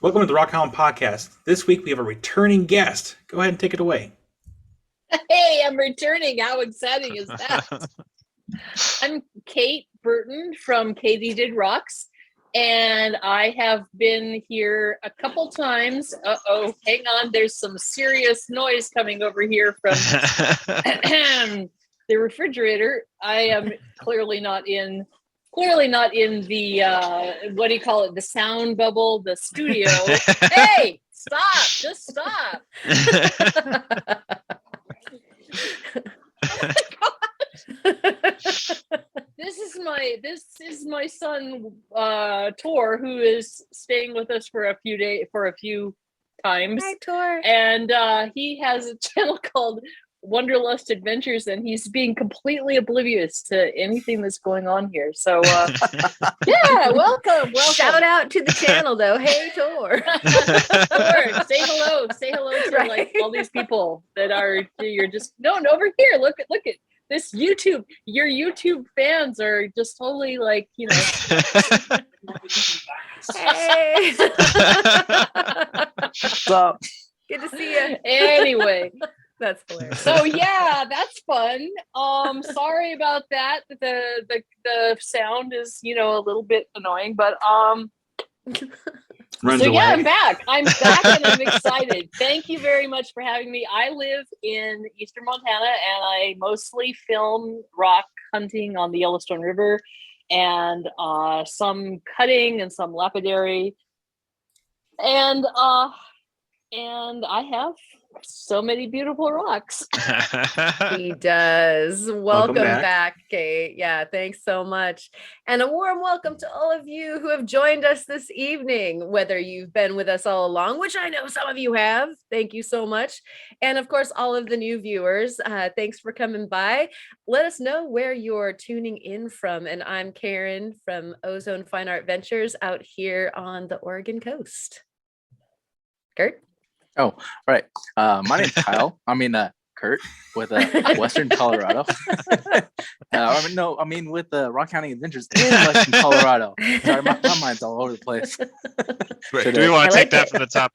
Welcome to the Rockhound Podcast. This week we have a returning guest. Go ahead and take it away. Hey, I'm returning. How exciting is that? I'm Kate Burton from KatyDid Rocks, and I have been here a couple times. Uh-oh, hang on. There's some serious noise coming over here from the refrigerator. I am clearly not in the what do you call it? The sound bubble, the studio. Hey, stop! Just stop. Oh my gosh. This is my son Tor, who is staying with us for a few times. Hi, Tor. And he has a channel called Rock.Hounding.Adventures, and he's being completely oblivious to anything that's going on here. So yeah, welcome. Shout out to the channel though. Hey, Tor. Tor, say hello to like all these people that you're just over here. Look at this YouTube. Your YouTube fans are just totally like, you know. Hey. What's up? Good to see you. Anyway. That's hilarious. So yeah, that's fun. Sorry about that. The sound is, a little bit annoying, but Runs so away. yeah, I'm back and I'm excited. Thank you very much for having me. I live in eastern Montana, and I mostly film rock hunting on the Yellowstone River, and some cutting and some lapidary, and I have so many beautiful rocks. He does. Welcome back. back, Kate. Yeah, thanks so much. And a warm welcome to all of you who have joined us this evening, whether you've been with us all along, which I know some of you have. Thank you so much. And of course, all of the new viewers, thanks for coming by. Let us know where you're tuning in from. And I'm Karen from Ozone Fine Art Ventures out here on the Oregon coast. Kurt? Oh, all right. My name's Kyle. Kurt with Western Colorado. With Rock.Hounding.Adventures in Western Colorado. Sorry, my mind's all over the place. Right. Do we want to take that from the top?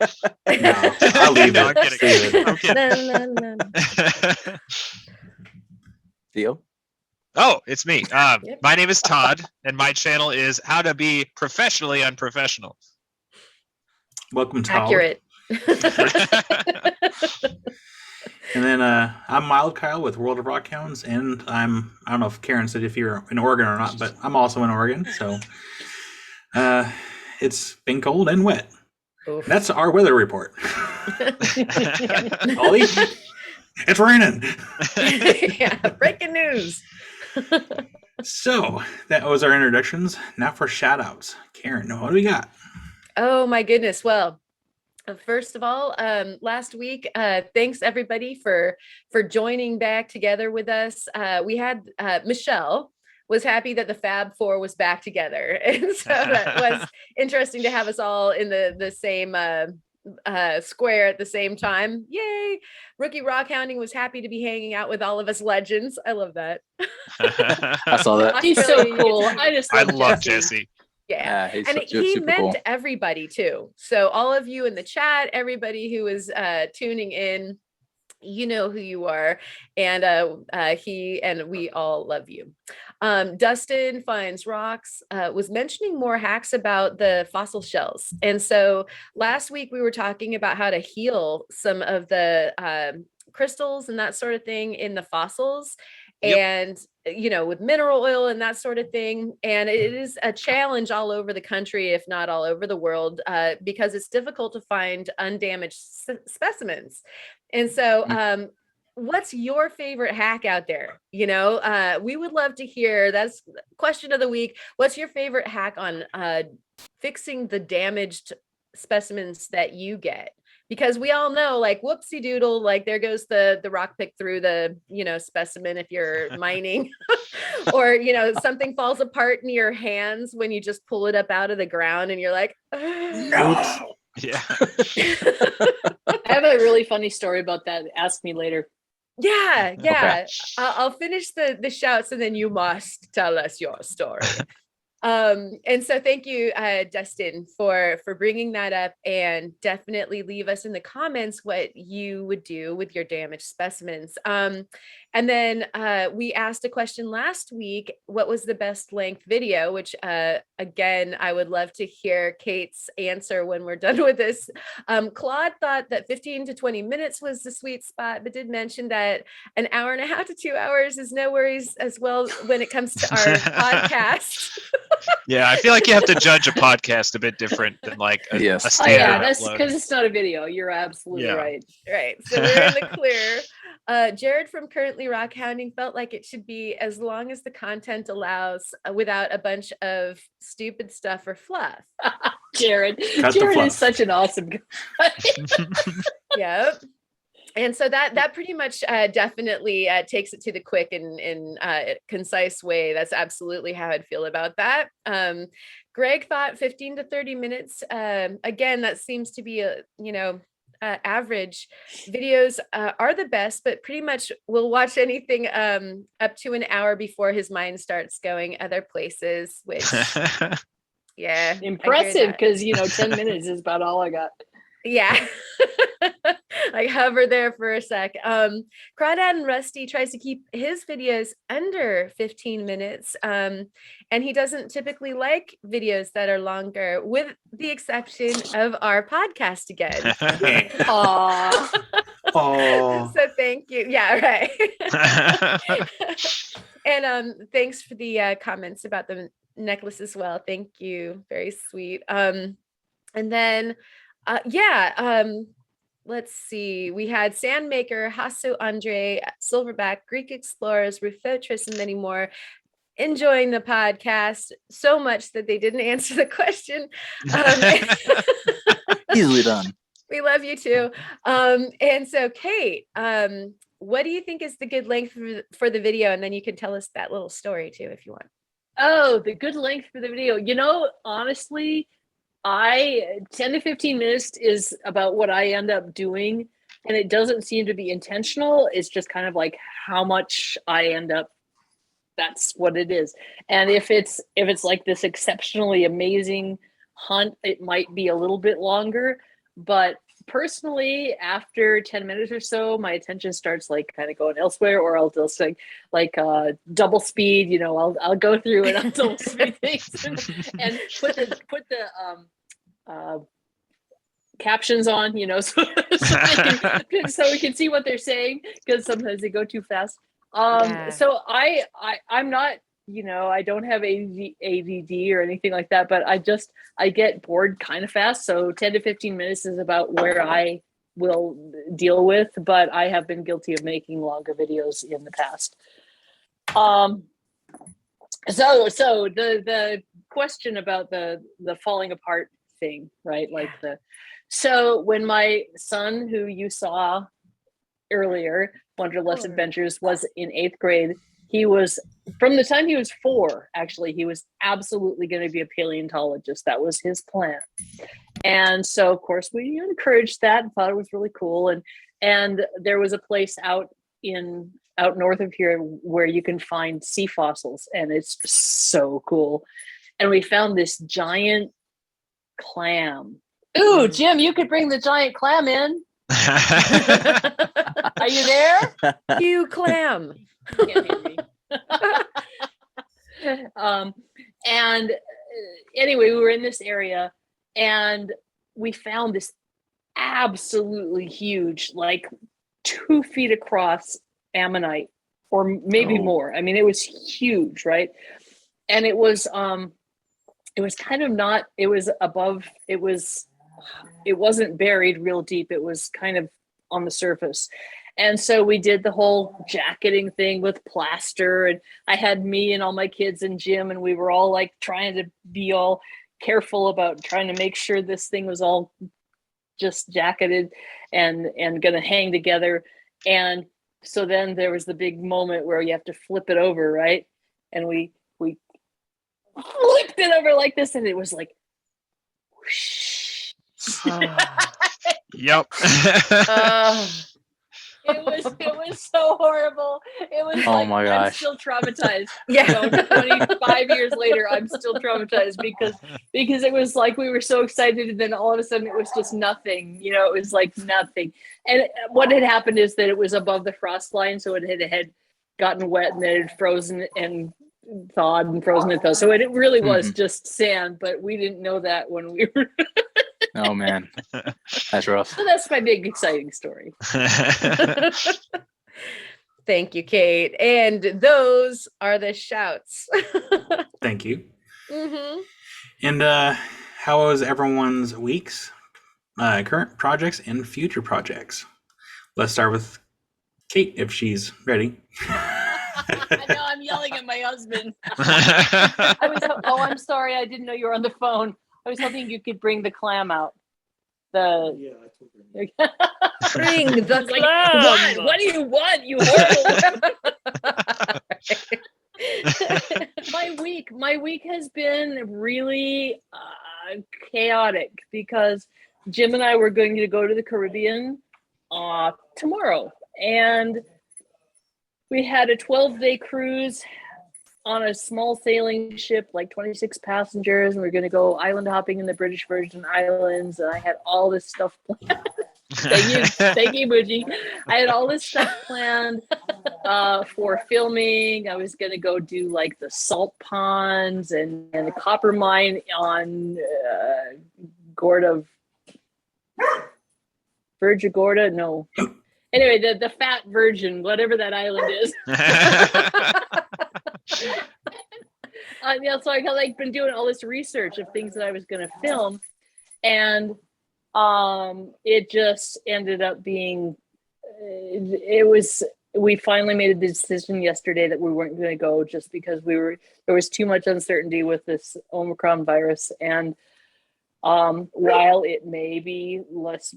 No, I'll leave No, it. I'm kidding. Theo? Oh, it's me. My name is Todd, and my channel is How to Be Professionally Unprofessional. Welcome, Todd. Accurate. And then I'm Mild Kyle with World of Rockhounds, and I don't know if Karen said if you're in Oregon or not, but I'm also in Oregon, so it's been cold and wet. Oof. That's our weather report. Ollie, it's raining. Yeah, breaking news. So that was our introductions. Now for shout outs. Karen, what do we got? Oh my goodness. Well, first of all, last week, thanks everybody for joining back together with us. We had Michelle was happy that the Fab Four was back together, and so that was interesting to have us all in the same square at the same time. Yay! Rookie Rock Hounding was happy to be hanging out with all of us legends. I love that. I saw that. He's so cool. I love Jesse. Yeah, he's and he super meant cool. everybody too. So all of you in the chat, everybody who is tuning in, you know who you are, and he and we all love you. Dustin Finds Rocks was mentioning more hacks about the fossil shells, and so last week we were talking about how to heal some of the crystals and that sort of thing in the fossils. Yep. And with mineral oil and that sort of thing. And it is a challenge all over the country, if not all over the world, because it's difficult to find undamaged specimens. And so what's your favorite hack out there? We would love to hear. That's question of the week. What's your favorite hack on fixing the damaged specimens that you get? Because we all know, like, whoopsie doodle, like there goes the rock pick through the, specimen if you're mining, or, something falls apart in your hands when you just pull it up out of the ground and you're like, No. Yeah. I have a really funny story about that. Ask me later. Yeah. Okay. I'll finish the shouts and then you must tell us your story. And so thank you, Dustin, for bringing that up, and definitely leave us in the comments what you would do with your damaged specimens. And then we asked a question last week, what was the best length video, which again, I would love to hear Kate's answer when we're done with this. Claude thought that 15 to 20 minutes was the sweet spot, but did mention that an hour and a half to 2 hours is no worries as well when it comes to our podcast. Yeah, I feel like you have to judge a podcast a bit different than like a, Yes. a Oh standard yeah, that's upload. because it's not a video. You're absolutely Yeah. right. Right. So we're in the clear. Jared from Currently Rock Hounding felt like it should be as long as the content allows, without a bunch of stupid stuff or fluff. Jared Cut the is fluff. such an awesome guy. Yep. And so that pretty much definitely takes it to the quick and concise way. That's absolutely how I'd feel about that. Greg thought 15 to 30 minutes. Again, that seems to be average. Videos are the best, but pretty much we'll watch anything up to an hour before his mind starts going other places, which yeah, Impressive, because 10 minutes is about all I got. yeah. Like hover there for a sec. Crawdad and Rusty tries to keep his videos under 15 minutes. And he doesn't typically like videos that are longer, with the exception of our podcast again. Aww. Oh, So thank you. Yeah, right. And thanks for the comments about the necklace as well. Thank you. Very sweet. And then let's see. We had Sandmaker, Hasso Andre, Silverback, Greek Explorers, Rufotris, and many more enjoying the podcast so much that they didn't answer the question. Easily done. We love you too. And so Kate, what do you think is the good length for the video? And then you can tell us that little story too, if you want. Oh, the good length for the video. Honestly, 10 to 15 minutes is about what I end up doing, and it doesn't seem to be intentional. It's just kind of like how much I end up. That's what it is. And if it's like this exceptionally amazing hunt, it might be a little bit longer. But personally, after 10 minutes or so, my attention starts like kind of going elsewhere, or I'll just like double speed. I'll go through and I'll double speed things and put the captions on, so we can see what they're saying, because sometimes they go too fast. So I'm not, I don't have ADD or anything like that, but I get bored kind of fast. So 10 to 15 minutes is about where I will deal with, but I have been guilty of making longer videos in the past. So the question about the falling apart thing, right? So when my son, who you saw earlier, Wanderlust Adventures, was in 8th grade, he was, from the time he was 4, actually, he was absolutely going to be a paleontologist. That was his plan. And so, of course, we encouraged that and thought it was really cool. And there was a place out north of here where you can find sea fossils, and it's so cool. And we found this giant clam. Ooh, Jim, you could bring the giant clam in. Are you there? You clam. You can't hear me. And anyway, we were in this area and we found this absolutely huge, like 2 feet across ammonite, or maybe more. I mean, it was huge, right? And it was kind of not, it was above, it wasn't buried real deep. It was kind of on the surface. And so we did the whole jacketing thing with plaster, and I had me and all my kids and Jim, and we were all like trying to be all careful about trying to make sure this thing was all just jacketed and going to hang together. And so then there was the big moment where you have to flip it over, right? And we flipped it over like this, and it was like whoosh. Yep. It was so horrible. It was Oh like, my I'm gosh. still traumatized. Yeah. 25 years later, I'm still traumatized because it was like we were so excited, and then all of a sudden it was just nothing. It was like nothing. And what had happened is that it was above the frost line, so it had gotten wet and then it had frozen and thawed and frozen and thawed. So it really was just sand, but we didn't know that when we were. Oh man, that's rough. So that's my big exciting story. Thank you, Kate. And those are the shouts. Thank you. Mm-hmm. And how was everyone's weeks, current projects, and future projects? Let's start with Kate, if she's ready. I know I'm yelling at my husband. I'm sorry. I didn't know you were on the phone. I was hoping you could bring the clam out. Yeah, I told her. Bring the Like, clam. what do you want, you horrible? My week has been really chaotic because Jim and I were going to go to the Caribbean tomorrow, and we had a 12-day cruise on a small sailing ship, like 26 passengers, and we're going to go island hopping in the British Virgin Islands. And I had all this stuff planned. Thank you, Bougie. I had all this stuff planned for filming. I was going to go do like the salt ponds and the copper mine on Virgin Gorda. No. Anyway, the Fat Virgin, whatever that island is. So I like been doing all this research of things that I was going to film, and it just ended up being we finally made a decision yesterday that we weren't going to go, just because there was too much uncertainty with this Omicron virus, and while it may be less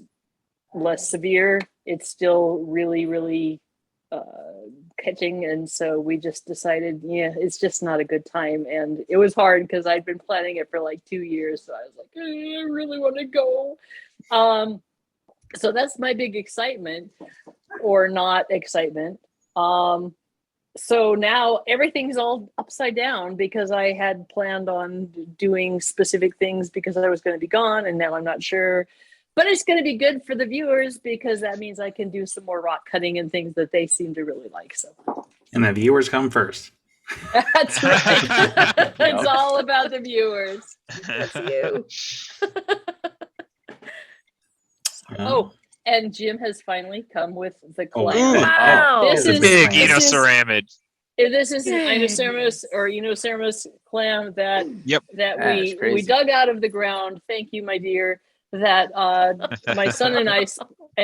severe, it's still really, really catching. And so we just decided, it's just not a good time. And it was hard because I'd been planning it for like 2 years. So I was like, I really want to go. So that's my big excitement, or not excitement. So now everything's all upside down because I had planned on doing specific things because I was going to be gone, and now I'm not sure. But it's going to be good for the viewers because that means I can do some more rock cutting and things that they seem to really like. So, And the viewers come first. that's right. It's all about the viewers. That's you. And Jim has finally come with the Oh, clam. Wow. This is Big this is- Enoceramid. This is an Inoceramus clam that That's we crazy. dug out of the ground. Thank you, my dear. That my son and I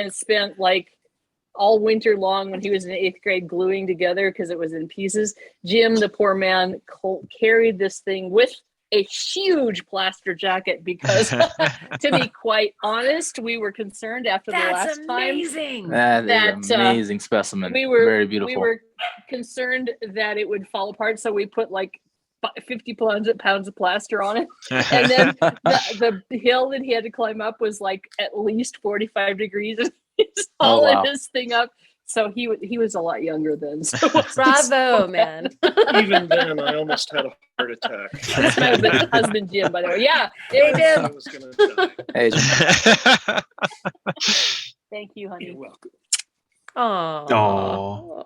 spent like all winter long when he was in 8th grade gluing together because it was in pieces. Jim, the poor man, carried this thing with a huge plaster jacket because, to be quite honest, we were concerned after the last amazing. That That, is amazing specimen. we were Very beautiful. We were concerned that it would fall apart, so we put like 50 pounds of plaster on it. And then the hill that he had to climb up was like at least 45 degrees. And he's hauling this thing up. So he was a lot younger then. So Bravo, man. Even then, I almost had a heart attack. That's my husband, Jim, by the way. Yeah. Hey, Jim. I was going to die. Hey, Jim. Thank you, honey. You're welcome. Aww. Aw. Oh,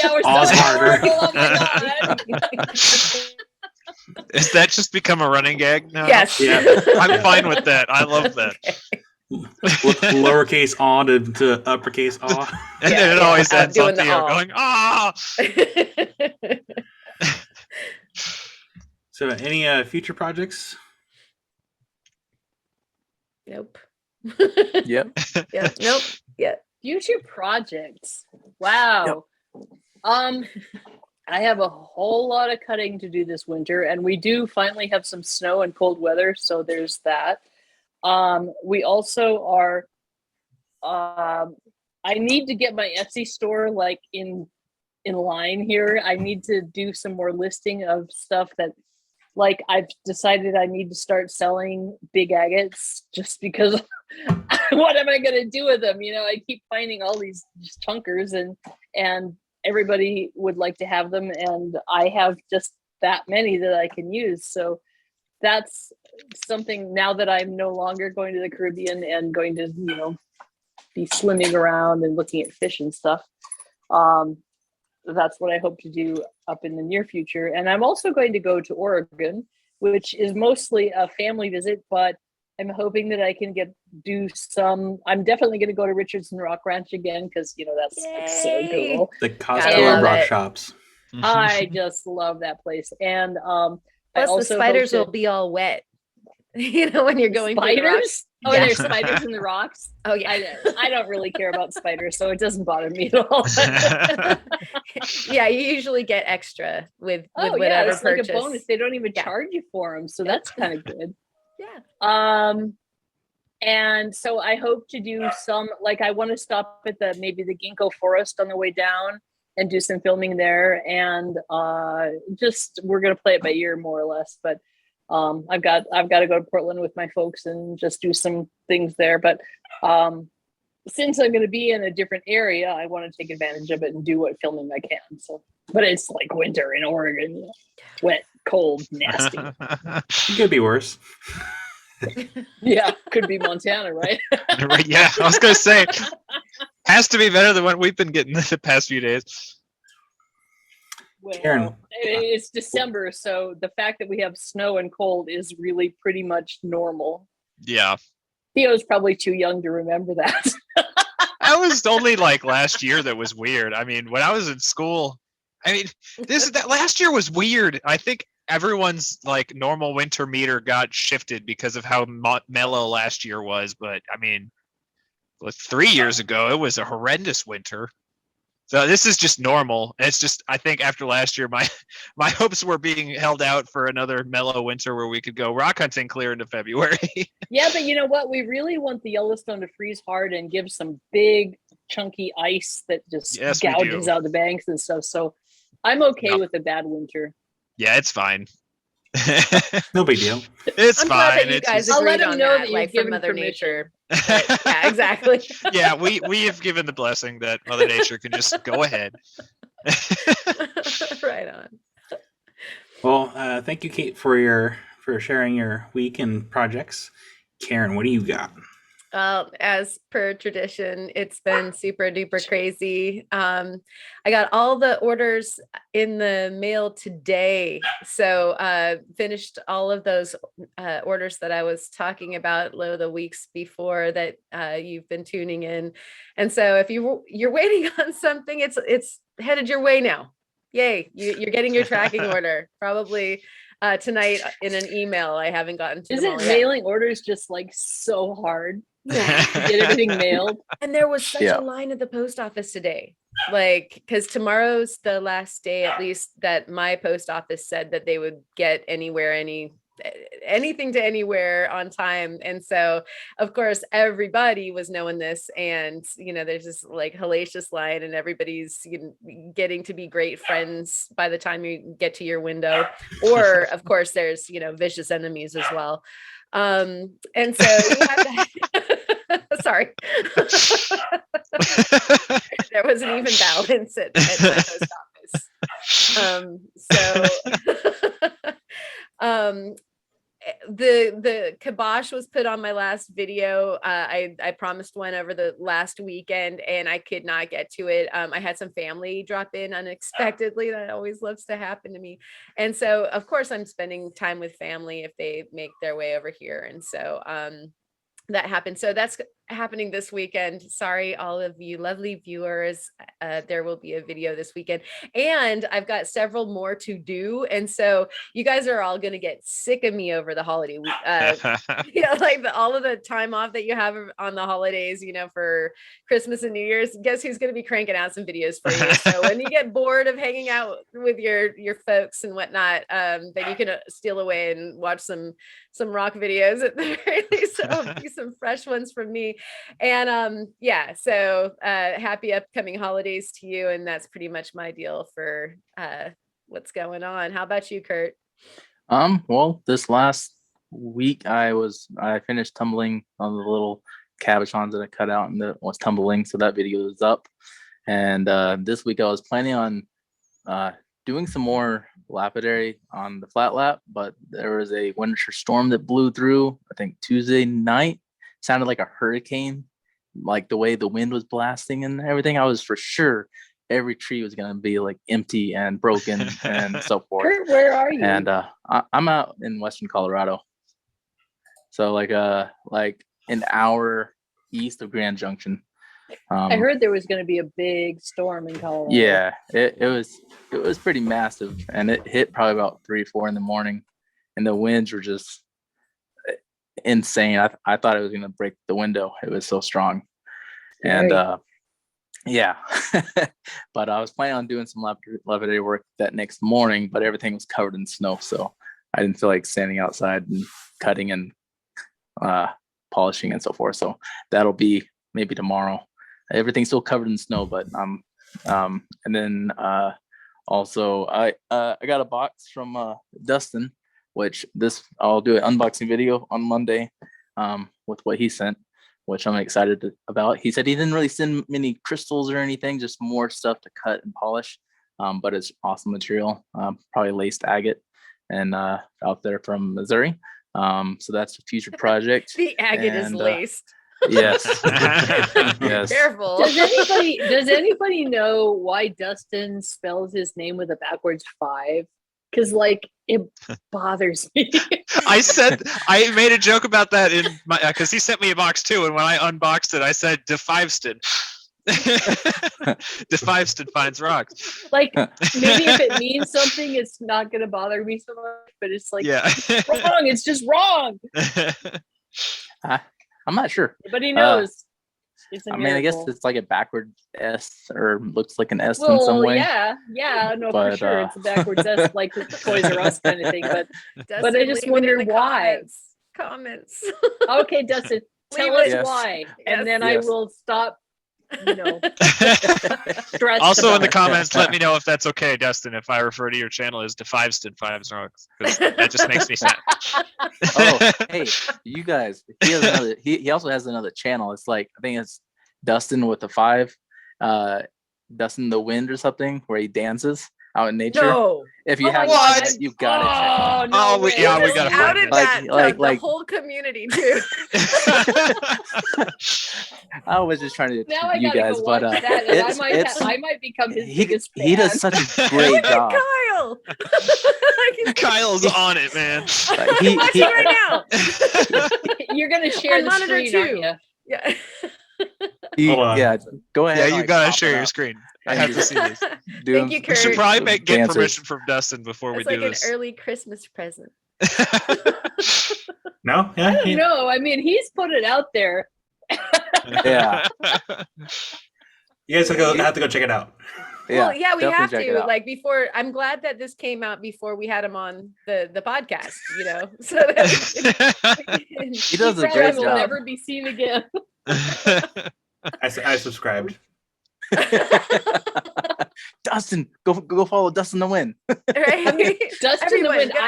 yeah, we're Aw's so harder. horrible. Oh my God. Is that just become a running gag now? Yes. Yeah. I'm fine with that. I love that. Lowercase aw to uppercase aw. And Yeah, then it yeah, always I'm ends on doing the Theo aw. going, ah. So, any future projects? Nope. Yep. Yeah. Nope. Yeah. Future projects. Wow. I have a whole lot of cutting to do this winter, and we do finally have some snow and cold weather, so there's that. We also are I need to get my Etsy store like in line here. I need to do some more listing of stuff that, like, I've decided I need to start selling big agates just because what am I going to do with them? I keep finding all these chunkers, and everybody would like to have them, and I have just that many that I can use. So that's something, now that I'm no longer going to the Caribbean and going to, be swimming around and looking at fish and stuff. That's what I hope to do up in the near future. And I'm also going to go to Oregon, which is mostly a family visit, but I'm hoping that I can do some. I'm definitely going to go to Richardson Rock Ranch again, because that's like so Yay. cool. The Gotta Costco love of rock it. shops. I just love that place. And I Plus, the also spiders hope will be all wet. When you're going through the rocks. spiders. Oh, Yeah. there's spiders in the rocks. Oh yeah. I don't really care about spiders, so it doesn't bother me at all. Yeah, you usually get extra with Oh yeah, whatever it's purchase. like a bonus. They don't even Yeah. charge you for them, so Yep. that's kind of good. Yeah. And so I hope to do some, like, I want to stop at maybe the ginkgo forest on the way down and do some filming there, and we're gonna play it by ear more or less. But I've got to go to Portland with my folks and just do some things there. But since I'm going to be in a different area, I want to take advantage of it and do what filming I can. So, but it's like winter in Oregon, wet, cold, nasty. It could be worse. Yeah, could be Montana, right? Yeah, I was gonna say, has to be better than what we've been getting the past few days. Well, Karen. it's December, so the fact that we have snow and cold is really pretty much normal. Yeah, Theo's probably too young to remember that. that was only like last year that was weird. I mean, when I was in school, that last year was weird. I think everyone's like normal winter meter got shifted because of how mellow last year was. But I mean, 3 years ago, it was a horrendous winter. So this is just normal. It's just, I think after last year, my hopes were being held out for another mellow winter where we could go rock hunting clear into February. Yeah, but you know what? We really want the Yellowstone to freeze hard and give some big chunky ice that just gouges out the banks and stuff. So I'm okay with a bad winter. Yeah, it's fine. No big deal. It's I'm fine. glad that you guys I'll let agreed them on know that, that like you've from given Mother permission. Nature. Yeah, exactly. Yeah, we have given the blessing that Mother Nature can just go ahead. Right on. Well, thank you, Kate, for sharing your week and projects. Karen, what do you got? As per tradition, it's been super duper crazy. I got all the orders in the mail today. So finished all of those orders that I was talking about the weeks before that you've been tuning in. And so if you're waiting on something, it's headed your way now. Yay, you're getting your tracking order probably tonight in an email. I haven't gotten to them all Isn't yet. mailing orders just like so hard? Yeah. Get everything mailed. And there was such Yeah. a line at the post office today. Like, because tomorrow's the last day, at least, that my post office said that they would get anything to anywhere on time. And so, of course, everybody was knowing this. And, there's this like hellacious line, and everybody's getting to be great friends by the time you get to your window. Or, of course, there's, vicious enemies as well. And so you have to sorry. There wasn't even balance at my post office. The kibosh was put on my last video. I promised one over the last weekend, and I could not get to it. I had some family drop in unexpectedly. That always loves to happen to me. And so, of course, I'm spending time with family if they make their way over here. And so that happened. So that's happening this weekend. Sorry, all of you lovely viewers. There will be a video this weekend, and I've got several more to do. And so you guys are all going to get sick of me over the holiday week. Like all of the time off that you have on the holidays, for Christmas and New Year's. Guess who's going to be cranking out some videos for you? So when you get bored of hanging out with your folks and whatnot, then you can steal away and watch some rock videos at the very least. So it'll be some fresh ones from me. And so happy upcoming holidays to you. And that's pretty much my deal for what's going on. How about you, Kurt? Well, this last week I finished tumbling on the little cabochons that I cut out and that was tumbling. So that video is up. And this week I was planning on doing some more lapidary on the flat lap, but there was a winter storm that blew through, I think Tuesday night. Sounded like a hurricane, like the way the wind was blasting and everything. I was for sure every tree was going to be like empty and broken and so forth. Kurt, where are you? And I'm out in Western Colorado. So like an hour east of Grand Junction. I heard there was going to be a big storm in Colorado. Yeah, it was pretty massive, and it hit probably about 3-4 in the morning, and the winds were just insane. I thought it was going to break the window. It was so strong. And yeah, but I was planning on doing some lapidary work that next morning, but everything was covered in snow, so I didn't feel like standing outside and cutting and polishing and so forth. So that'll be maybe tomorrow. Everything's still covered in snow, but and then also I got a box from Dustin, which I'll do an unboxing video on Monday with what he sent, which I'm excited about. He said he didn't really send many crystals or anything, just more stuff to cut and polish, but it's awesome material, probably laced agate, and out there from Missouri. So that's a future project. The agate is laced. Yes. Yes. Careful. Does anybody know why Dustin spells his name with a backwards 5? Because like it bothers me. I made a joke about that in my because he sent me a box too, and when I unboxed it, I said DeFiveston. DeFiveston finds rocks. Like maybe if it means something, it's not gonna bother me so much. But it's like it's wrong. It's just wrong. I'm not sure. But he knows. It's a I mean, I guess miracle. it's like a backward S or looks like an S in some way. Yeah, no, for sure. It's a backwards S, like the Toys R Us kind of thing. But Dustin, I just leave it wonder in the why. Comments. Okay, Dustin, tell Leave us it. why, Yes. and then Yes. I will stop. Stressed Also in about the it. comments, let me know if that's okay, Dustin, if I refer to your channel as DeFiveston Fives Rocks, because that just makes me sad. Oh, hey, you guys. He has another. He also has another channel. It's like I think it's Dustin with a 5, Dustin the Wind or something, where he dances out in nature. No. If you Oh my haven't God. seen it, you've got to check it out. Oh, no Oh, we way. gotta Just find outed it. that Like- to like- the whole community too. I was just trying to Now I you gotta guys, go but watch that, and it's I might become his he biggest fan. he does such a great job. Kyle. Kyle's on it, man. He Watching right now. You're gonna share On the monitor screen, aren't too. you? Yeah. Hold on. yeah. Go ahead. Yeah, and, you like, gotta pop share it your up. screen. I And have to just see this. Do Thank you, We should Kurt. probably get dances. permission from Dustin before we It's do like an this. early Christmas present. No? Yeah. I don't know. I mean, he's put it out there. Yeah. You guys have to go check it out. Well, yeah, we definitely have check it to. out. Like before, I'm glad that this came out before we had him on the podcast, so that He does a Probably great will job. never be seen again. I subscribed. Dustin, go follow Dustin the Win. right? Dustin Everyone, the Wind, go.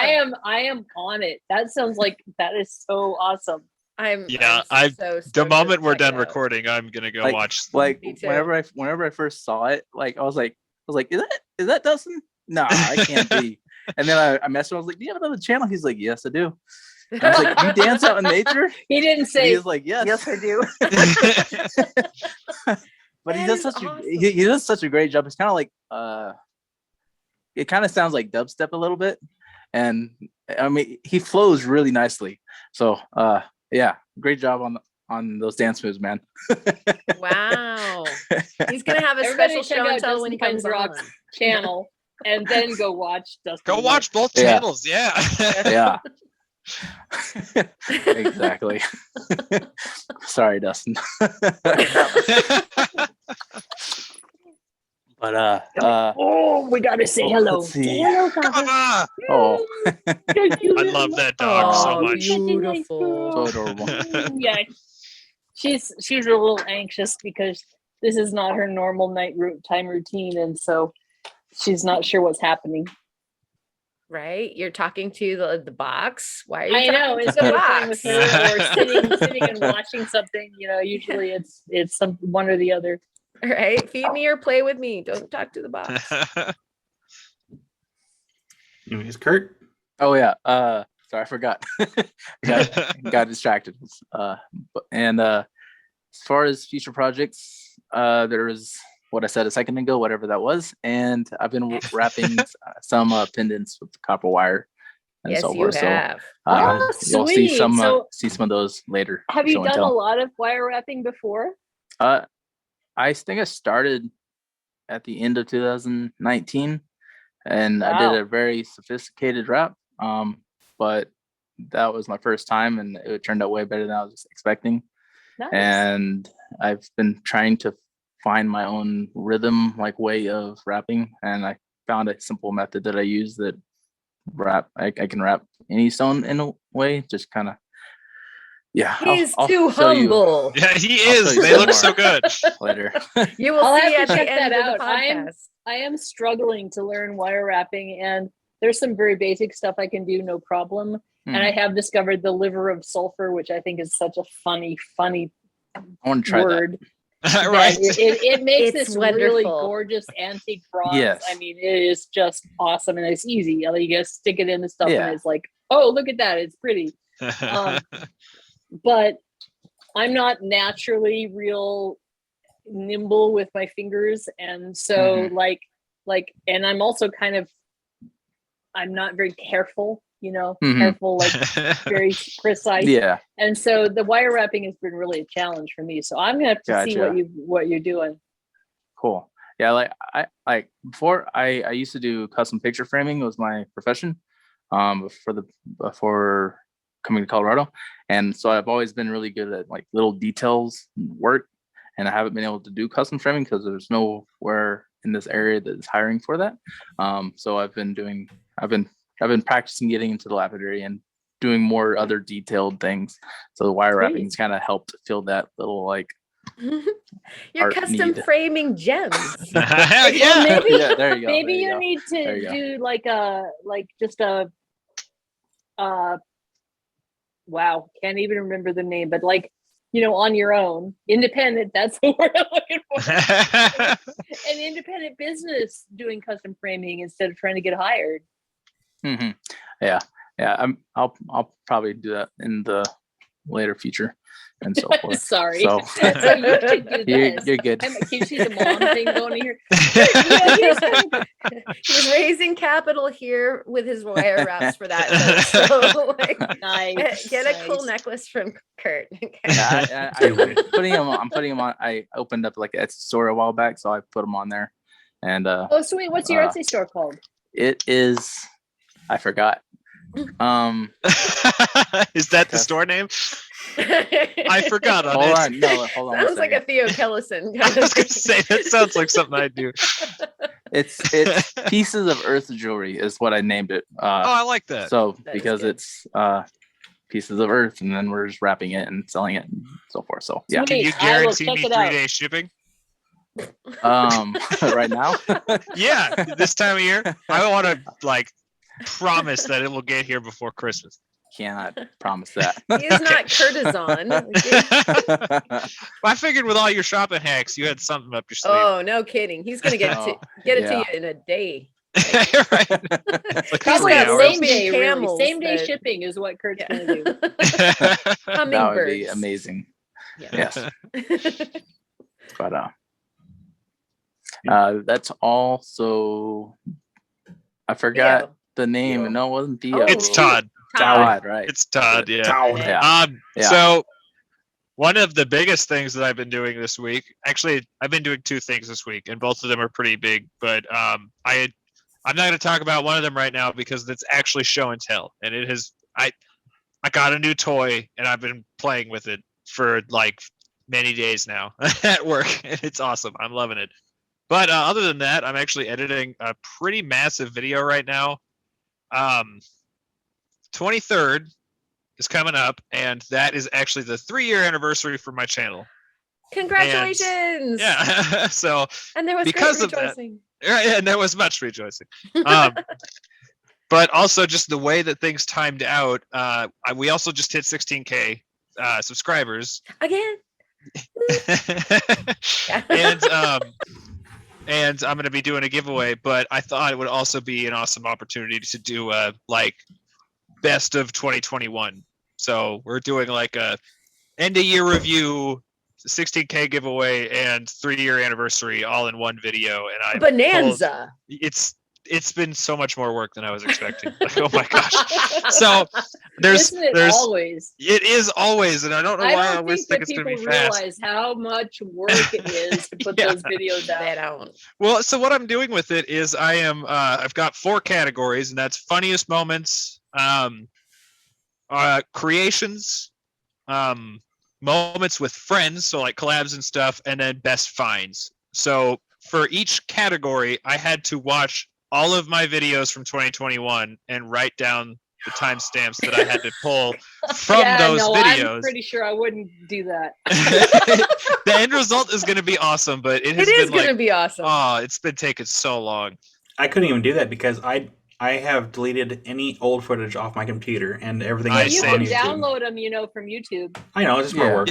I am on it. That sounds like that is so awesome. I'm Yeah, so the stoked to moment we're check it done out. recording, I'm gonna go Like- watch. Like Me too. whenever I first saw it, like I was like, is that Dustin? Nah, it can't be. And then I messaged him. I was like, do you have another channel? He's like, yes, I do. I was like, you dance out in nature? He didn't And say he was like, yes, I do. But he That does is such awesome. he does such a great job. It's kind of like it kind of sounds like dubstep a little bit, and I mean he flows really nicely. So yeah, great job on those dance moves, man. Wow. He's gonna have a Everybody special check show out and tell when he Dustin comes Finds on. Rocks channel and then go watch Dustin. Go watch both Yeah. channels. Yeah. Yeah. Exactly. Sorry, Dustin. But Oh, we gotta say hello. let's see. Say hello, Papa. Mama! oh, I love that dog so Oh, much. beautiful. so adorable. Yeah, she's a little anxious because this is not her normal time routine, and so she's not sure what's happening. right? You're talking to the box. Why are you I talking know to instead the of playing box? with her or sitting and watching something, usually it's some one or the other. Right? Feed me or play with me. Don't talk to the box. Anyways, Kurt. Oh yeah. Sorry, I forgot. got distracted. As far as future projects, there was what I said a second ago, whatever that was, and I've been wrapping some pendants with copper wire and Yes, so you forth. have. Oh, You'll see sweet. some So of those later. have you show and done a tell. lot of wire wrapping before? I think I started at the end of 2019, and I did Wow. a very sophisticated wrap. But that was my first time, and it turned out way better than I was expecting. Nice. And I've been trying to find my own rhythm, like way of wrapping, and I found a simple method that I use that I can wrap any stone in a way, just kind of. Yeah, He's I'll too show you humble. Yeah, he I'll show is. you They some look more. so good. later. You will I'll see have at to the check end that of the out. podcast. I am struggling to learn wire wrapping, and there's some very basic stuff I can do, no problem. And I have discovered the liver of sulfur, which I think is such a funny I want to try word. Right. It makes It's this really wonderful. gorgeous antique bronze. Yes. I mean, it is just awesome, and it's easy. You guys stick it in the stuff, Yeah. and it's like, oh, look at that, it's pretty. But I'm not naturally real nimble with my fingers, and so like, and I'm also I'm not very careful, careful, like very precise. Yeah. And so the wire wrapping has been really a challenge for me. So I'm gonna have to see Gotcha. what you're doing. Cool. Yeah, before I used to do custom picture framing. It was my profession before coming to Colorado, and so I've always been really good at like little details work, and I haven't been able to do custom framing because there's nowhere in this area that is hiring for that. So I've been practicing getting into the lapidary and doing more other detailed things. So the wire wrapping's kind of helped fill that little like You're art custom need. framing gems. Yeah. Maybe Yeah, there you go. maybe there you go. need There to you go. do just a wow, can't even remember the name, but on your own, independent, that's the word I'm looking for. An independent business doing custom framing instead of trying to get hired. Yeah. I'll probably do that in the later future and so forth. Sorry. So So you should do this. you're good. Can you see the mom thing going here? He's raising capital here with his wire wraps for that. So Nice. get a cool necklace from Kurt. Yeah, I'm putting them on. I opened up like a store a while back, so I put them on there. And Oh, sweet. What's your Etsy store called? it is, I forgot. Is that the store name? I forgot on Hold it. on, no, hold on. Sounds like a Theo Kellison. I was gonna say that sounds like something I do. It's pieces of earth jewelry is what I named it. Oh, I like that. So That is because good. it's pieces of earth, and then we're just wrapping it and selling it and so forth. So yeah. Can you Sweet. I will guarantee check me it out. 3-day shipping? Right now. Yeah, this time of year. I want to promise that it will get here before Christmas. Cannot promise that. He's not Curtizon. I figured with all your shopping hacks, you had something up your sleeve. Oh, no kidding. He's gonna get it to you in a day. Right. Like Probably 3 got hours. same day, really. camels Same day that- shipping is what Kurt's Yeah. gonna do. That would be Hummingbirds. amazing. Yeah. Yes. But that's all. So I forgot Theo. the name. Theo. No, it wasn't Theo. It's Todd. Todd, right? It's Todd, yeah. Yeah. Yeah. So one of the biggest things that I've been doing this week, actually, I've been doing 2 things this week, and both of them are pretty big. But I'm not going to talk about one of them right now because it's actually show and tell, and it has. I got a new toy, and I've been playing with it for many days now at work, and it's awesome. I'm loving it. But other than that, I'm actually editing a pretty massive video right now. 23rd is coming up, and that is actually the 3-year anniversary for my channel. Congratulations. Yeah. So And there was because great of that- rejoicing. right, and there was much rejoicing. but also just the way that things timed out. We also just hit 16K subscribers. Again. And I'm going to be doing a giveaway, but I thought it would also be an awesome opportunity to do a like best of 2021. So we're doing like a end of year review, 16K giveaway, and 3-year anniversary all in one video. And I Bonanza. it's been so much more work than I was expecting. Like, oh my gosh. So there's always. It is always, and I don't know why I always think that it's going to be people fast. realize how much work it is to put those videos out. They don't. Well, so what I'm doing with it is I've got 4 categories, and that's funniest moments, creations, moments with friends, so like collabs and stuff, and then best finds. So for each category, I had to watch all of my videos from 2021 and write down the timestamps that I had to pull from those videos. I'm pretty sure I wouldn't do that. The end result is going to be awesome, but it is going to be awesome. Oh, it's been taking so long. I couldn't even do that because I have deleted any old footage off my computer and everything. You can on YouTube. download them, from YouTube. I know, it's just more work.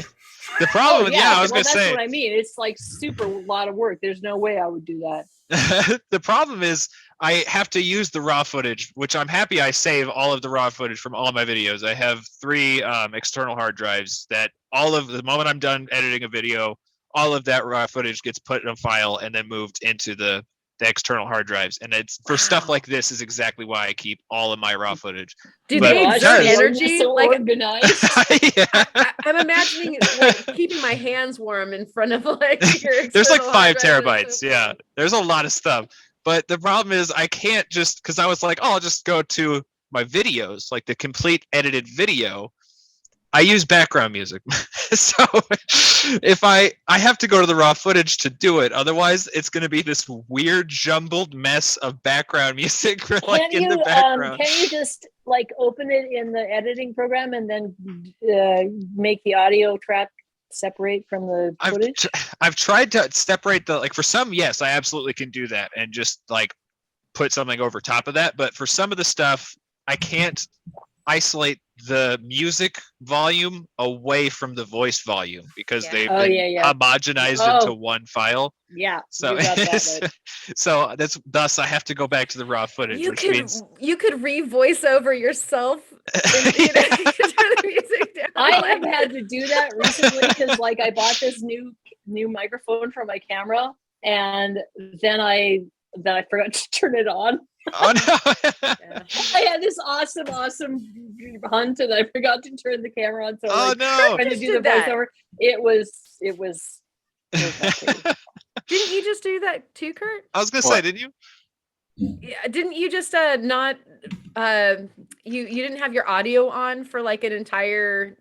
The problem, I was going to say. That's what I mean. It's like super lot of work. There's no way I would do that. The problem is I have to use the raw footage, which I'm happy I save all of the raw footage from all of my videos. I have 3 external hard drives that all of the moment I'm done editing a video, all of that raw footage gets put in a file and then moved into the external hard drives. And it's for stuff like this is exactly why I keep all of my raw footage. Do they exert energy? So organized. I'm imagining like keeping my hands warm in front of like your there's like 5 hard drive. terabytes. Yeah, there's a lot of stuff. But the problem is I can't just, because I was like, oh, I'll just go to my videos, like the complete edited video. I use background music. So if I have to go to the raw footage to do it, otherwise it's going to be this weird jumbled mess of background music in the background. Can you just like open it in the editing program and then make the audio track separate from the footage? I've tried to separate for some, yes, I absolutely can do that and just like put something over top of that. But for some of the stuff, I can't isolate the music volume away from the voice volume because they've been homogenized into one file. Yeah. So so thus I have to go back to the raw footage. You could re-voice over yourself. And, turn the music down. I have had to do that recently because like I bought this new microphone for my camera and then I forgot to turn it on. Oh no! I had this awesome hunt, and I forgot to turn the camera on. So trying to do the voiceover. It was. Didn't you just do that too, Kurt? I was gonna say, didn't you? Yeah, didn't you just not? You didn't have your audio on for like an entire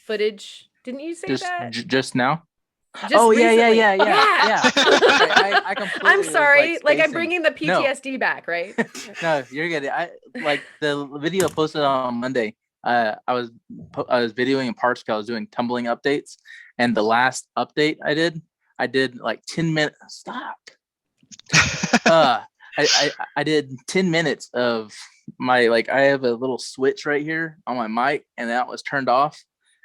footage. Didn't you say that just now? Recently. Yeah. I completely I'm sorry. was, like I'm bringing the PTSD back, right? No, you're good. I like the video posted on Monday. I was videoing in parts because I was doing tumbling updates, and the last update I did like 10 minutes. Stop. I did 10 minutes of my I have a little switch right here on my mic, and that was turned off.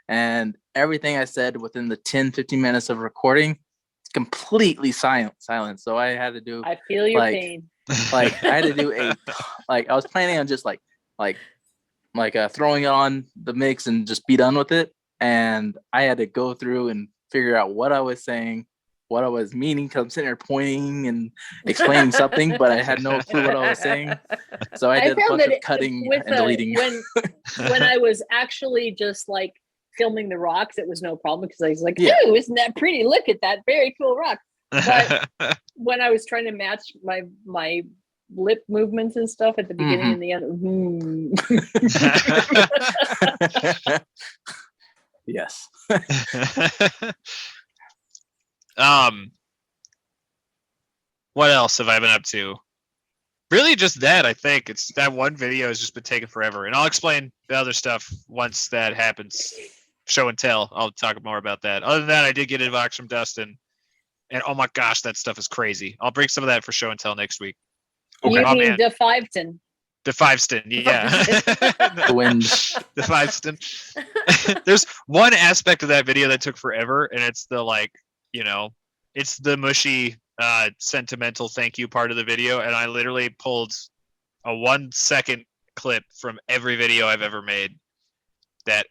And everything I said within the 10-15 minutes of recording, it's completely silent. So I had to do. I feel your pain. I had to do I was planning on just throwing it on the mix and just be done with it. And I had to go through and figure out what I was saying, what I was meaning, because I'm sitting there pointing and explaining something, but I had no clue what I was saying. So I did a bunch of cutting and deleting. When I was actually just filming the rocks, it was no problem because I was like, "Ooh, isn't that pretty? Look at that very cool rock." But when I was trying to match my lip movements and stuff at the beginning and the end, yes. What else have I been up to? Really just that. I think it's that one video has just been taking forever, and I'll explain the other stuff once that happens. Show and tell. I'll talk more about that. Other than that, I did get inbox from Dustin, and oh my gosh, that stuff is crazy. I'll bring some of that for show and tell next week. Okay. You Oh, mean man. the Fiveston? The Fiveston, yeah. The wind. The Fiveston. There's one aspect of that video that took forever, and it's the it's the mushy, sentimental thank you part of the video, and I literally pulled a 1-second clip from every video I've ever made. That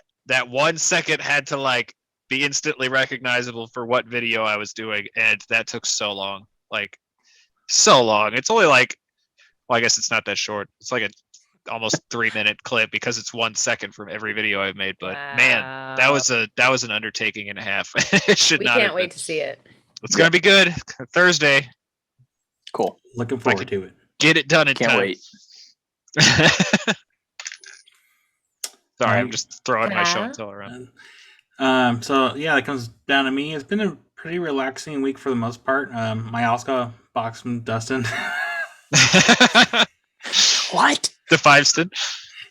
1 second had to be instantly recognizable for what video I was doing, and that took so long, so long. It's only well, I guess it's not that short. It's like a almost 3-minute clip because it's 1 second from every video I've made. But man, that was an undertaking and a half. It should We not. can't wait to see it. It's gonna be good. Thursday. Cool. Looking forward to it. Get it done in Can't time. wait. Sorry, I'm just throwing my show and tell around. So yeah, that comes down to me. It's been a pretty relaxing week for the most part. My Oscar box from Dustin. What? The Fiveston.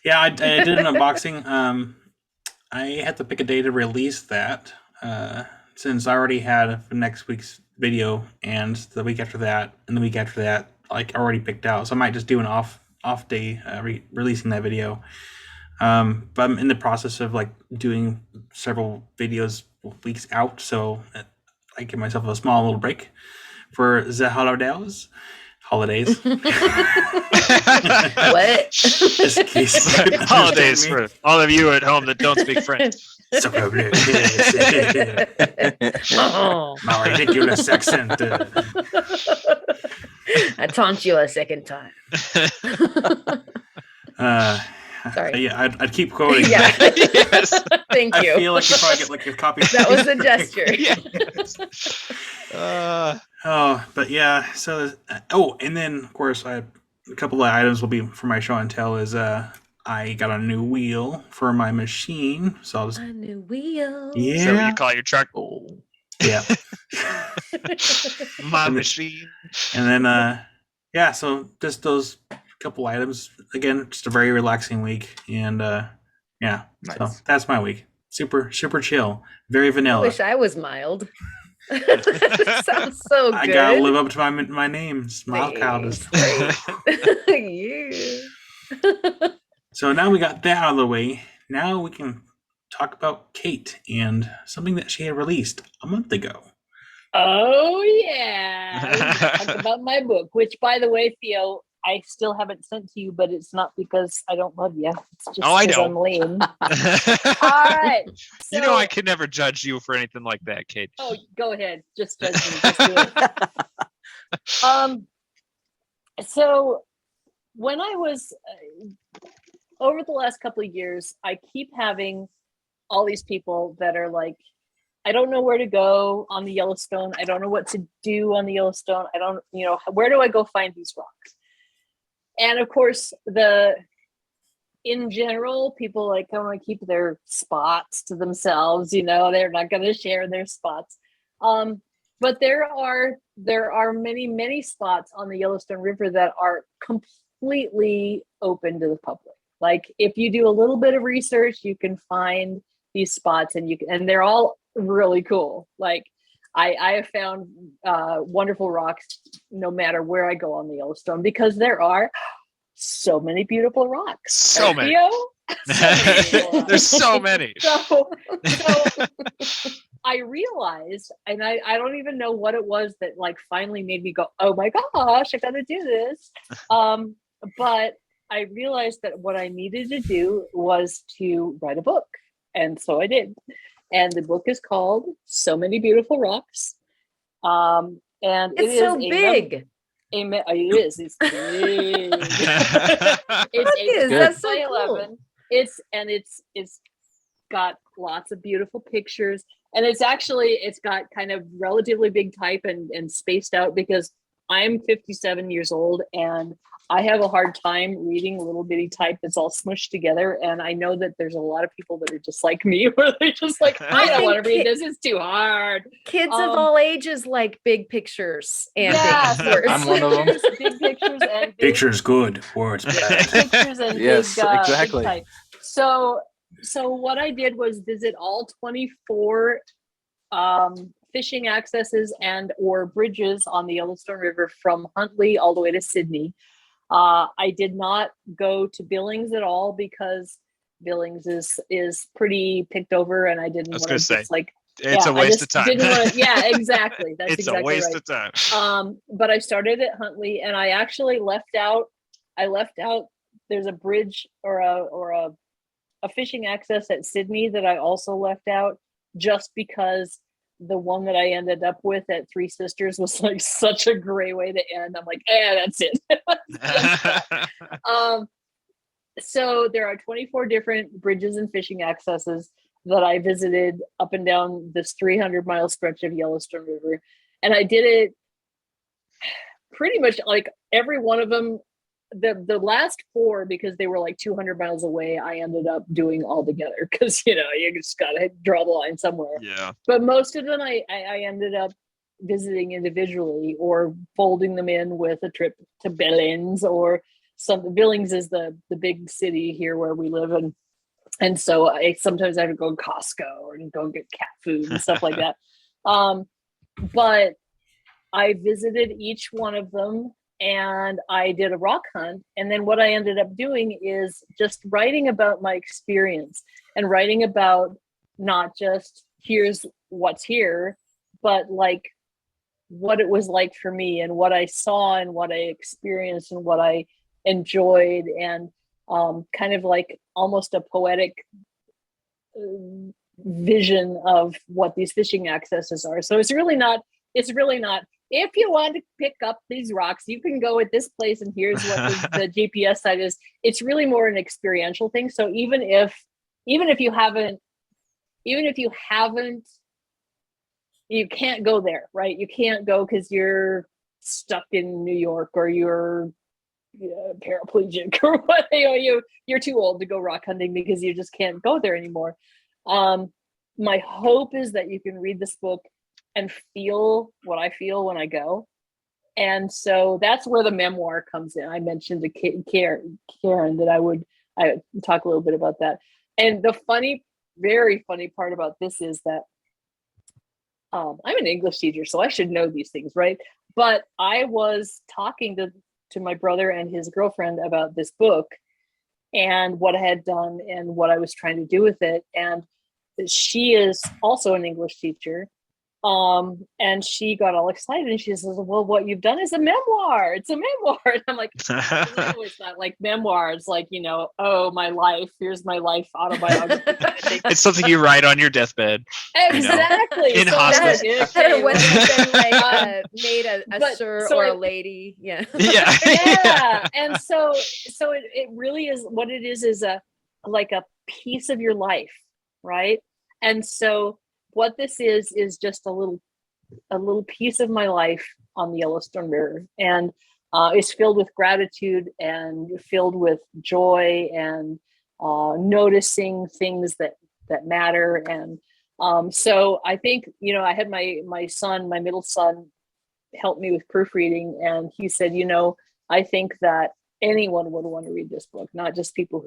Yeah, I did an unboxing. I had to pick a day to release that since I already had next week's video and the week after that and the week after that already picked out. So I might just do an off day releasing that video. But I'm in the process of doing several videos weeks out, so I give myself a small little break for the holidays. What? Just in case you couldn't Holidays understand me. for all of you at home that don't speak French. Oh. My ridiculous accent. I taunt you a second time. Sorry. Yeah, I'd keep quoting. Yeah. But Yes. Thank you. I feel like you probably get a copy. That was a gesture. Oh, but yeah. So, and then of course, a couple of items will be for my show and tell. Is I got a new wheel for my machine, so I'll just A new wheel. yeah, Is that what you call your truck? yeah, My machine. and then so just those couple items. Again, just a very relaxing week, and yeah, Nice. so that's my week. Super chill, very I vanilla. wish I was mild. Sounds so good. I gotta live up to my name, Smile Cows. Yeah. So now we got that out of the way. Now we can talk about Kate and something that she had released a month ago. Oh yeah, talk about my book. Which, by the way, Theo, I still haven't sent to you, but it's not because I don't love you. It's just Oh, I because know. I'm lame. All right. You know I could never judge you for anything like that, Kate. Oh, go ahead. Just judge me. Just do it. So when I was over the last couple of years, I keep having all these people that are like, I don't know where to go on the Yellowstone. I don't know what to do on the Yellowstone. I don't, where do I go find these rocks? And of course, in general, people want to keep their spots to themselves. They're not going to share their spots. But there are many, many spots on the Yellowstone River that are completely open to the public. If you do a little bit of research, you can find these spots, and they're all really cool. I have found wonderful rocks no matter where I go on the Yellowstone, because there are so many beautiful rocks. So many. Theo? So many beautiful rocks. There's so many. So I realized, and I don't even know what it was that finally made me go, oh my gosh, I gotta do this. But I realized that what I needed to do was to write a book. And so I did. And the book is called So Many Beautiful Rocks. And It's so big. It is. It's big. It's That's so by cool. 11. It's got lots of beautiful pictures, and it's got kind of relatively big type and spaced out, because I'm 57 years old and I have a hard time reading little bitty type that's all smushed together. And I know that there's a lot of people that are just like me, where they're just like, I don't want to read this. It's too hard. Kids of all ages like big pictures and Yeah, big words. I'm one of them. Big pictures and big Picture's good, words bad. pictures and Yes, big, exactly. big type. So what I did was visit all 24 fishing accesses and or bridges on the Yellowstone River from Huntley all the way to Sydney. I did not go to Billings at all because Billings is pretty picked over, and I didn't want to just like. It's a waste of time. Yeah, exactly. That's it's exactly a waste right. of time. But I started at Huntley, and I actually left out. There's a bridge or a fishing access at Sydney that I also left out, just because the one that I ended up with at Three Sisters was like such a great way to end. I'm like, that's it. So there are 24 different bridges and fishing accesses that I visited up and down this 300-mile stretch of Yellowstone River. And I did it pretty much like every one of them. The last 4, because they were like 200 miles away, I ended up doing all together because, you just got to draw the line somewhere. Yeah. But most of them I ended up visiting individually or folding them in with a trip to Billings or something. Billings is the big city here where we live in. And so sometimes I would go to Costco or go get cat food and stuff like that. But I visited each one of them and I did a rock hunt. And then what I ended up doing is just writing about my experience and writing about not just here's what's here, but like what it was like for me and what I saw and what I experienced and what I enjoyed, and kind of like almost a poetic vision of what these fishing accesses are. So it's really not if you want to pick up these rocks, you can go at this place and here's what the GPS site is. It's really more an experiential thing. So even if you haven't, you can't go there, right? You can't go because you're stuck in New York or you're paraplegic or what, you're too old to go rock hunting because you just can't go there anymore. My hope is that you can read this book and feel what I feel when I go. And so that's where the memoir comes in. I mentioned to Karen that I would talk a little bit about that. And the very funny part about this is that I'm an English teacher, so I should know these things, right? But I was talking to my brother and his girlfriend about this book and what I had done and what I was trying to do with it. And she is also an English teacher. And she got all excited and she says, well, what you've done is a memoir. It's a memoir. And I'm like, no, it's not like memoir. It's like, my life. Here's my life autobiography. It's something you write on your deathbed. Exactly. In hospice. That would have been like made a sir or a lady. Yeah. Yeah. Yeah. And so it really is what it is like a piece of your life. Right. And so what this is just a little piece of my life on the Yellowstone River, and it's filled with gratitude and filled with joy and noticing things that matter. And so I think I had my middle son help me with proofreading, and he said, I think that anyone would want to read this book, not just people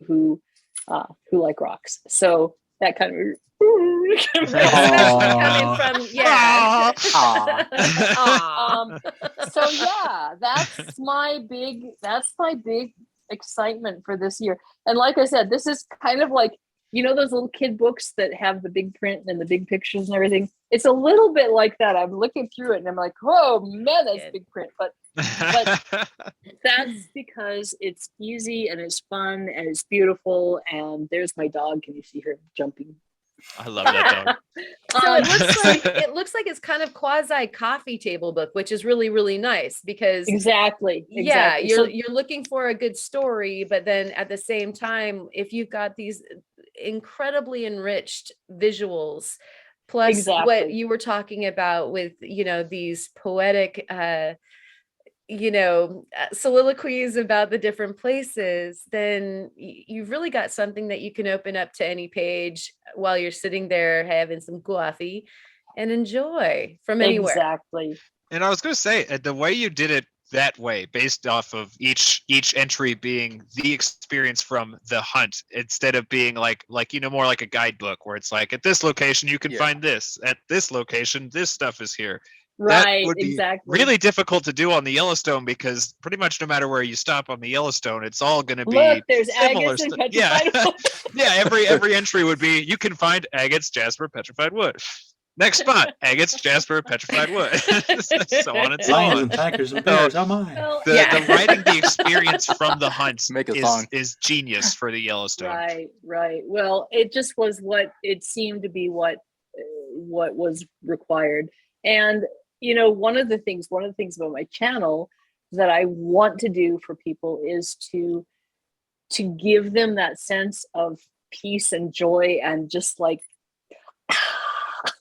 who like rocks. So that kind of coming from so yeah, that's my big excitement for this year. And like I said, this is kind of like those little kid books that have the big print and the big pictures and everything. It's a little bit like that. I'm looking through it and I'm like, oh man, that's big print. But that's because it's easy and it's fun and it's beautiful. And there's my dog. Can you see her jumping? I love that dog. So it looks like it's kind of quasi coffee table book, which is really, really nice because exactly. Yeah, you're looking for a good story, but then at the same time, if you've got these incredibly enriched visuals, plus what you were talking about with these poetic soliloquies about the different places, then you've really got something that you can open up to any page while you're sitting there having some coffee and enjoy from anywhere. Exactly. And I was going to say, the way you did it that way, based off of each entry being the experience from the hunt, instead of being like more like a guidebook where it's like, at this location you can find this, at this location this stuff is here. Right, would be exactly. really difficult to do on the Yellowstone because pretty much no matter where you stop on the Yellowstone, it's all going to be Look, there's similar agates and stuff. Yeah, petrified wood. yeah. Every entry would be you can find agates, jasper, petrified wood. Next spot, agates, jasper, petrified wood. So on and so Lions on. and tigers and bears. Oh my! Well, The writing the experience from the hunts Make a song. is genius for the Yellowstone. right. Well, it just was what it seemed to be what was required. And one of the things about my channel that I want to do for people is to give them that sense of peace and joy and just like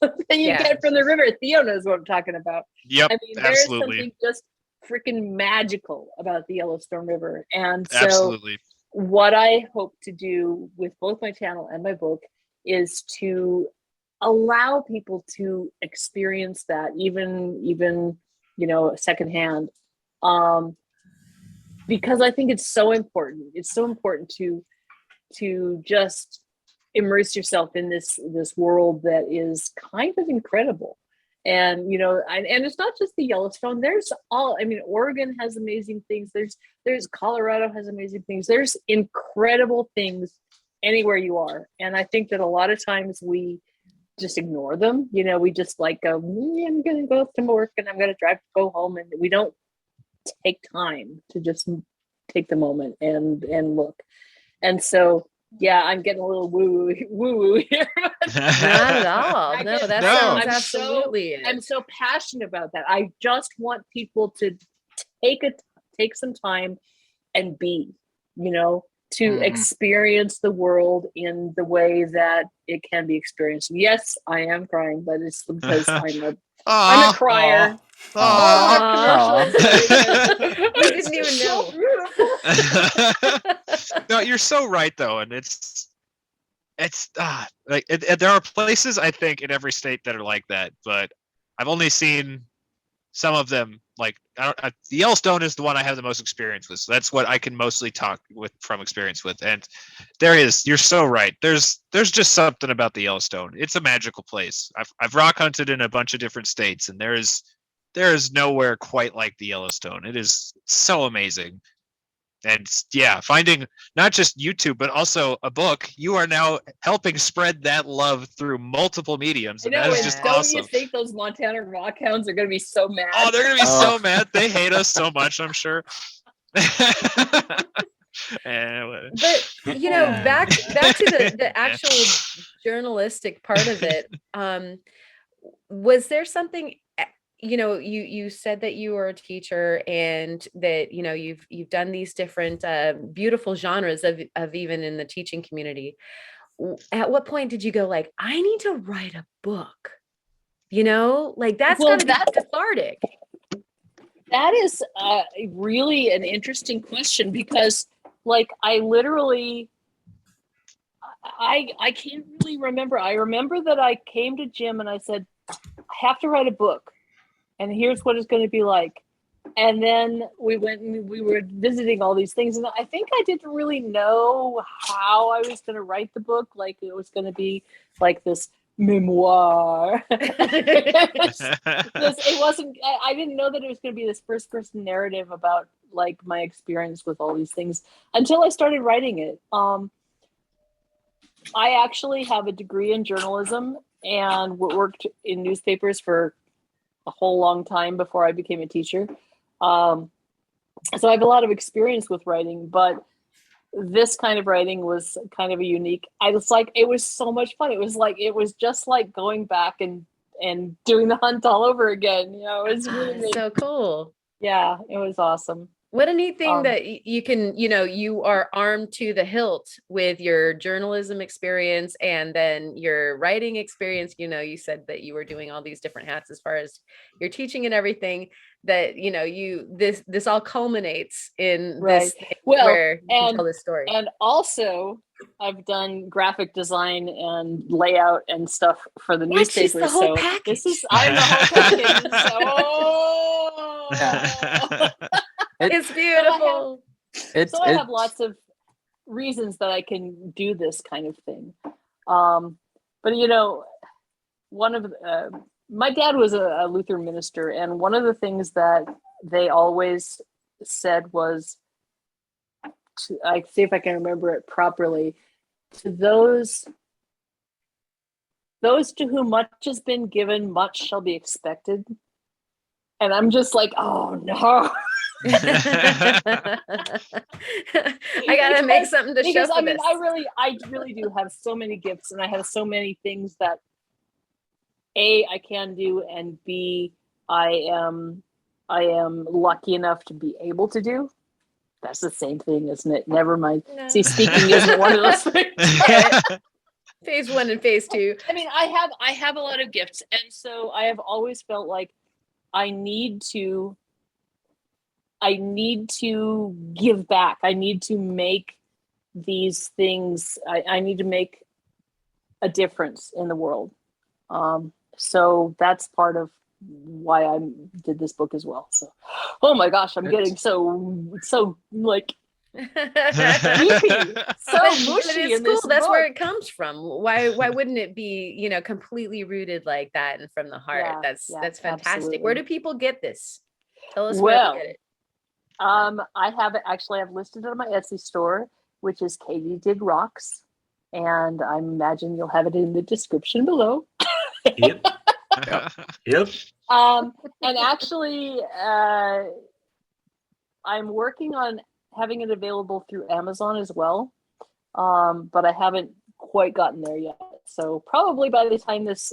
that you get from the river. Theo knows what I'm talking about. Yep, I mean, absolutely. there's something just freaking magical about the Yellowstone River. And so Absolutely. what I hope to do with both my channel and my book is to allow people to experience that even secondhand, because I think it's so important. It's so important to just immerse yourself in this world that is kind of incredible. And and it's not just the Yellowstone. There's Oregon has amazing things. There's Colorado has amazing things. There's incredible things anywhere you are. And I think that a lot of times we just ignore them. We just like go, I'm gonna go to work and I'm gonna go home, and we don't take time to just take the moment and look. And so yeah, I'm getting a little woo here. Not at all. No, that sounds I'm absolutely it. I'm so passionate about that. I just want people to take some time and be, to experience the world in the way that it can be experienced. Yes, I am crying, but it's because I'm a crier. We didn't even know. No, you're so right though, and it's there are places I think in every state that are like that, but I've only seen some of them. Like the Yellowstone is the one I have the most experience with, so that's what I can mostly talk from experience with. And you're so right. There's just something about the Yellowstone. It's a magical place. I've rock hunted in a bunch of different states, and there is nowhere quite like the Yellowstone. It is so amazing. And yeah, finding not just YouTube, but also a book, you are now helping spread that love through multiple mediums. And that is just don't awesome. you think those Montana Rockhounds are going to be so mad? Oh, they're going to be so mad. They hate us so much, I'm sure. But back to the actual journalistic part of it. Was there something? You said that you were a teacher and that you've done these different beautiful genres of even in the teaching community. At what point did you go like, I need to write a book? That's got to be cathartic. That is really an interesting question, because I literally I can't really remember. I remember that I came to Jim and I said, I have to write a book, and here's what it's going to be like. And then we went and we were visiting all these things, and I think I didn't really know how I was going to write the book. Like it was going to be like this memoir. It wasn't. I didn't know that it was going to be this first-person narrative about like my experience with all these things until I started writing it. I actually have a degree in journalism and worked in newspapers for a whole long time before I became a teacher. So I have a lot of experience with writing, but this kind of writing was kind of a unique. It was so much fun. It was just like going back and doing the hunt all over again. It was really so cool. Yeah, it was awesome. What a neat thing that you can, you are armed to the hilt with your journalism experience and then your writing experience. You said that you were doing all these different hats as far as your teaching and everything, that, this all culminates in this where you can tell this story. And also I've done graphic design and layout and stuff for the newspapers. The whole package. I'm the whole package. It's beautiful. So I have lots of reasons that I can do this kind of thing. But one of my dad was a Lutheran minister, and one of the things that they always said was, I see if I can remember it properly, to those to whom much has been given, much shall be expected. And I'm just like, oh no. I gotta make something to show Because for I mean, this. I really do have so many gifts, and I have so many things that A, I can do, and B, I am lucky enough to be able to do. That's the same thing, isn't it? Never mind. No. See, speaking isn't one of those things. Phase 1 and phase 2. I mean, I have a lot of gifts, and so I have always felt like I need to give back. I need to make these things. I need to make a difference in the world. So that's part of why I did this book as well. So, oh my gosh, I'm getting so like goopy, so But mushy it's in cool. this That's where book. it comes from. Why wouldn't it be, completely rooted like that and from the heart? Yeah, That's fantastic. absolutely. Where do people get this? Tell us where to get it. I have listed it on my Etsy store, which is KatyDid Rocks, and I imagine you'll have it in the description below. Yep. Yep. And actually, I'm working on having it available through Amazon as well, but I haven't quite gotten there yet. So probably by the time this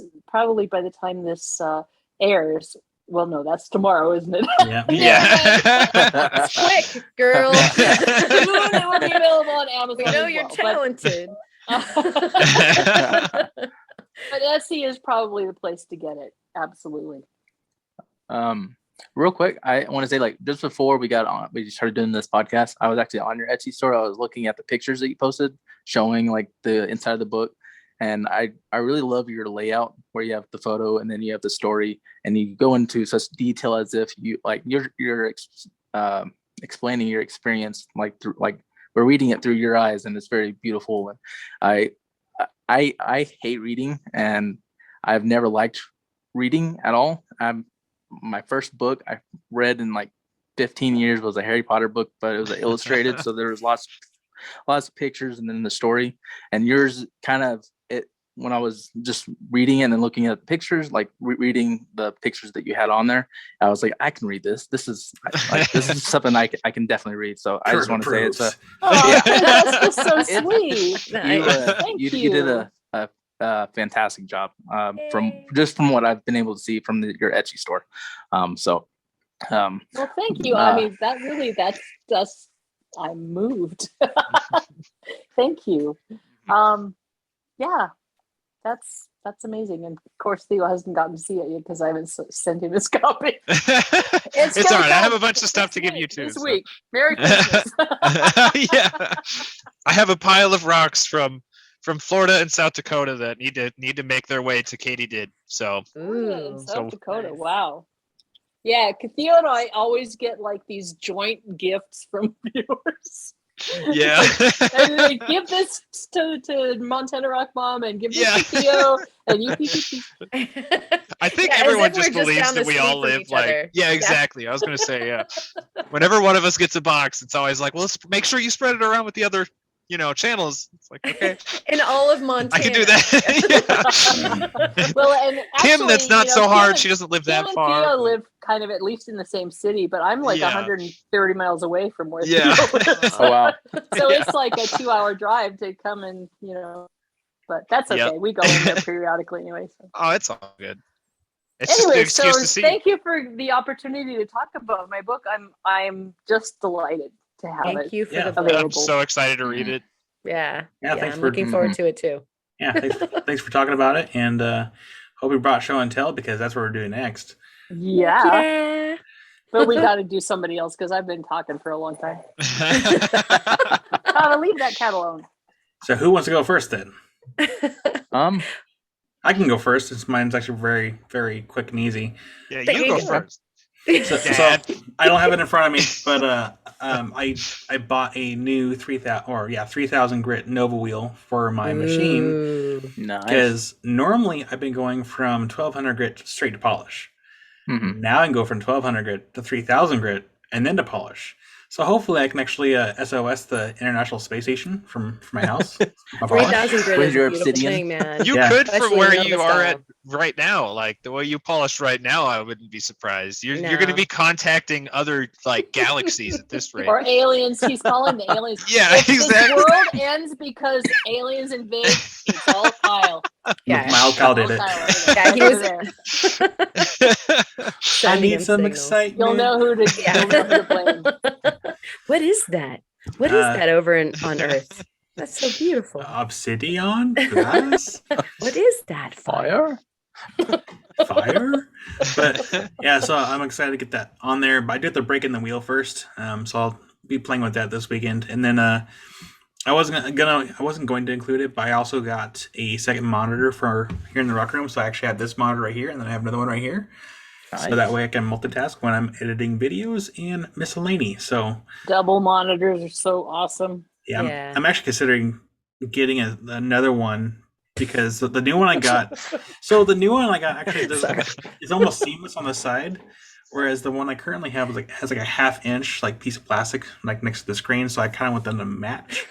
airs. Well, no, that's tomorrow, isn't it? Yeah. Yeah. Quick, girl. Soon it will be available on Amazon. We know as you're well, talented. but Etsy is probably the place to get it. Absolutely. Real quick, I want to say, like, just before we started doing this podcast, I was actually on your Etsy store. I was looking at the pictures that you posted showing like the inside of the book. And I really love your layout where you have the photo and then you have the story and you go into such detail as if you're explaining your experience, like through, like we're reading it through your eyes, and it's very beautiful. And I hate reading, and I've never liked reading at all. My first book I read in like 15 years was a Harry Potter book, but it was illustrated, so there was lots of pictures and then the story. And yours kind of, it when I was just reading it and then looking at the pictures, like reading the pictures that you had on there, I was like, I can read this. This is something I can definitely read. So I just want to say it's that's just so sweet. You did a fantastic job from what I've been able to see from your Etsy store. Well, thank you. I mean, that's I'm moved. Thank you. Yeah, that's amazing. And of course, Theo hasn't gotten to see it yet because I haven't sent him his copy. It's all right. I have a bunch of stuff to give you too. This week. Merry Christmas. Yeah, I have a pile of rocks from Florida and South Dakota that need to make their way to KatyDid. So South Dakota. Nice. Wow. Yeah, Theo and I always get like these joint gifts from viewers. Yeah. And they give this to Montana Rock Mom and give this to Theo and you. I think everyone just believes that we all live like exactly. I was gonna say whenever one of us gets a box, it's always like, well, let's make sure you spread it around with the other channels. It's like, okay. In all of Montana. I can do that. Well, and actually, Kim, that's not so hard. She doesn't live that far. Theo live kind of at least in the same city, but I'm like 130 miles away from where Theo lives. Oh, wow. So it's like a 2-hour drive to come and, but that's okay. Yep. We go in there periodically anyway. So. Oh, it's all good. It's anyway, just an excuse to see. Thank you for the opportunity to talk about my book. I'm just delighted to have it. Thank you for the available. I'm so excited to read it. Yeah. Thanks I'm for looking forward to it too. Yeah, thanks for talking about it, and hope we brought show and tell because that's what we're doing next. Yeah. But we got to do somebody else because I've been talking for a long time. Gotta leave that cat alone. So who wants to go first then? I can go first since mine's actually very, very quick and easy. Yeah, you go first. So Dad. I don't have it in front of me, but I bought a new 3000 grit Nova wheel for my machine Ooh. Nice. because normally I've been going from 1200 grit straight to polish. Mhm. Now I can go from 1200 grit to 3000 grit and then to polish. So hopefully I can actually SOS the International Space Station from my house. My polish. 3,000 grit With is a your beautiful obsidian? thing, man. You Yeah. could from Especially where Nova you are at style. right now, like the way you polish right now. I wouldn't be surprised. You're going to No. be contacting other like galaxies at this rate. Or aliens. He's calling the aliens. Yeah, If exactly. this world ends because aliens invade, it's all Kyle. Yeah. My old Kyle did All it. Kyle over there. Yeah, he Over was- there. I Sending need him some signals. excitement. You'll know who to. Yeah. You'll know who to blame. What is that? What is Uh, that over on Earth? That's so beautiful. Obsidian? Glass? What is that? Fire? Fire? But yeah, so I'm excited to get that on there. But I do have to break in the wheel first. So I'll be playing with that this weekend. And then I wasn't going to include it, but I also got a second monitor for here in the rock room. So I actually have this monitor right here, and then I have another one right here. Nice. So that way I can multitask when I'm editing videos and miscellaneous. So Double monitors are so awesome. yeah, Yeah. I'm actually considering getting another one because the new one I got. So the new one I got actually it's almost seamless on the side, whereas the one I currently have has like a 1/2 inch like piece of plastic like next to the screen. So I kind of want them to match.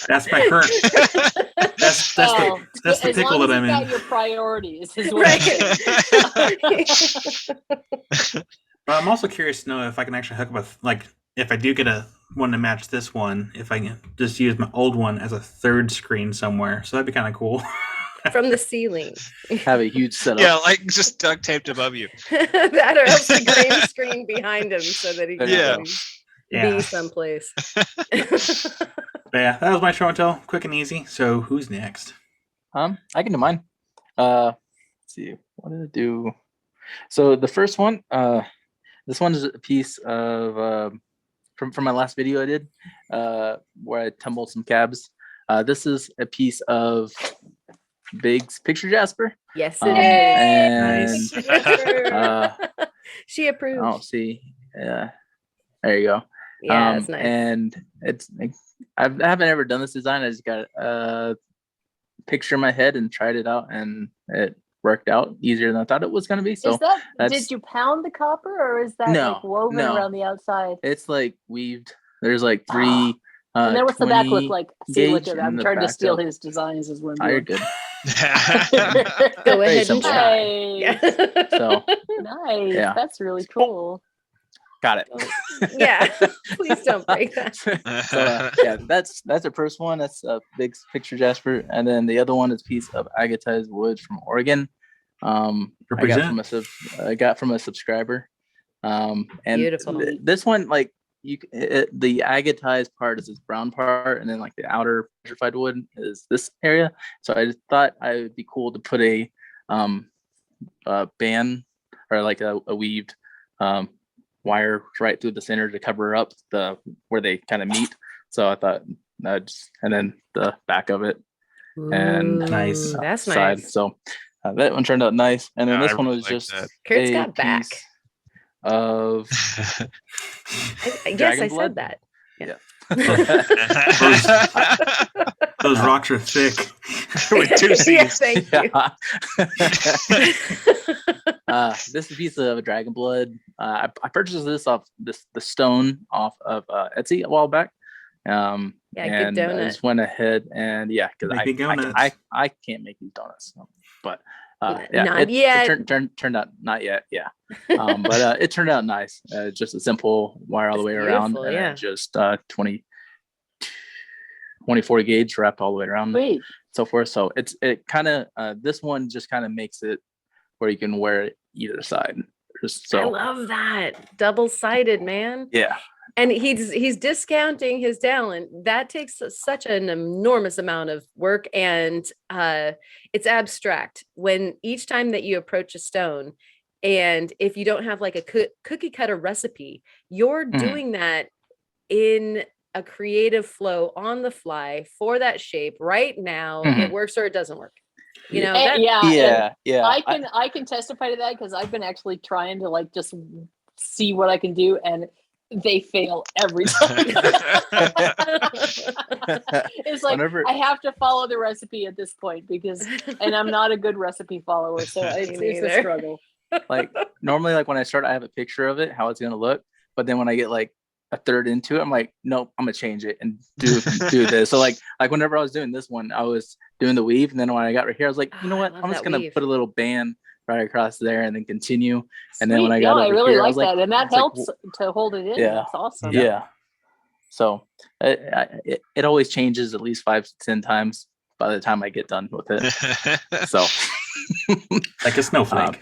That's my current. That's Oh, that's the as pickle long that as I'm you've got in. your priorities, is what Right. But I'm also curious to know if I can actually hook up if I do get a one to match this one, if I can just use my old one as a third screen somewhere. So that'd be kind of cool. From the ceiling. Have a huge setup. Yeah, like just duct taped above you. That or else the green screen behind him so that he can Yeah. Yeah. be someplace. But yeah, that was my show and tell, quick and easy. So who's next? I can do mine. Let's see, what did it do? So the first one, this one is a piece of from my last video I did, where I tumbled some cabs. This is a piece of Big's picture Jasper. Yes, Um, it is. Nice. She approves. Oh, see, yeah, there you go. Yeah, it's nice. And it's I haven't ever done this design. I just got a picture in my head and tried it out, and it worked out easier than I thought it was going to be. So is that? that's- Did you pound the copper, or is that No, like woven no. around the outside? it's like weaved. There's like three. And then what's the back look 20 like? See, look gauge at and I'm the trying to back steal up. his designs as we're Oh, you're doing. good. Go Very ahead and simple. try. Nice. Yeah. So Nice. Yeah. That's really cool. got it. Yeah. Please don't break that. So yeah, that's the first one. That's Big's picture Jasper, and then the other one is a piece of agatized wood from Oregon. I got from a subscriber. And Beautiful. This one, like the agatized part is this brown part, and then like the outer petrified wood is this area. So I just thought I would be cool to put a band or like a weaved wire right through the center to cover up where they kind of meet. So I thought and then the back of it and Nice. That's side. nice. So that one turned out nice, and then Yeah, this I one really was like just that. Kurt's a got back. piece of Yes, Dragon I blood? said that. Those rocks are thick. With two C's. Yeah, thank you. This is a piece of dragon blood. I purchased this off the stone off of Etsy a while back. Yeah, good and I donut. just went ahead and because Make me donuts. I can't make these donuts, but Not it yet. turned out not yet, but it turned out nice. Just a simple wire all the It's way around, beautiful, and yeah. then just 24 gauge wrapped all the way around, Sweet. so forth. So it kind of this one just kind of makes it where you can wear it either side. I love that. Double-sided, man. Yeah. And he's discounting his talent. That takes such an enormous amount of work, and it's abstract. When each time that you approach a stone, and if you don't have like a cookie cutter recipe, you're Mhm. doing that in a creative flow on the fly for that shape right now. It Mhm. works or it doesn't work. You know, And- that, yeah, Yeah. I can testify to that because I've been actually trying to like just see what I can do, and they fail every time. It's like Whenever- I have to follow the recipe at this point because, and I'm not a good recipe follower, so it's a neither. struggle. like normally, like when I start, I have a picture of it, how it's gonna look. But then when I get like a third into it, I'm like, nope, I'm gonna change it and do this. So like whenever I was doing this one, I was doing the weave, and then when I got right here, I was like, you know Oh, I what? love I'm just that gonna weave. put a little band right across there and then continue. And then Sweet. when I No, got I over really here, I like was like, that, and that it's like, helps to hold it in. Yeah. That's awesome. yeah. So it always changes at least 5 to 10 times by the time I get done with it. So Like a snowflake.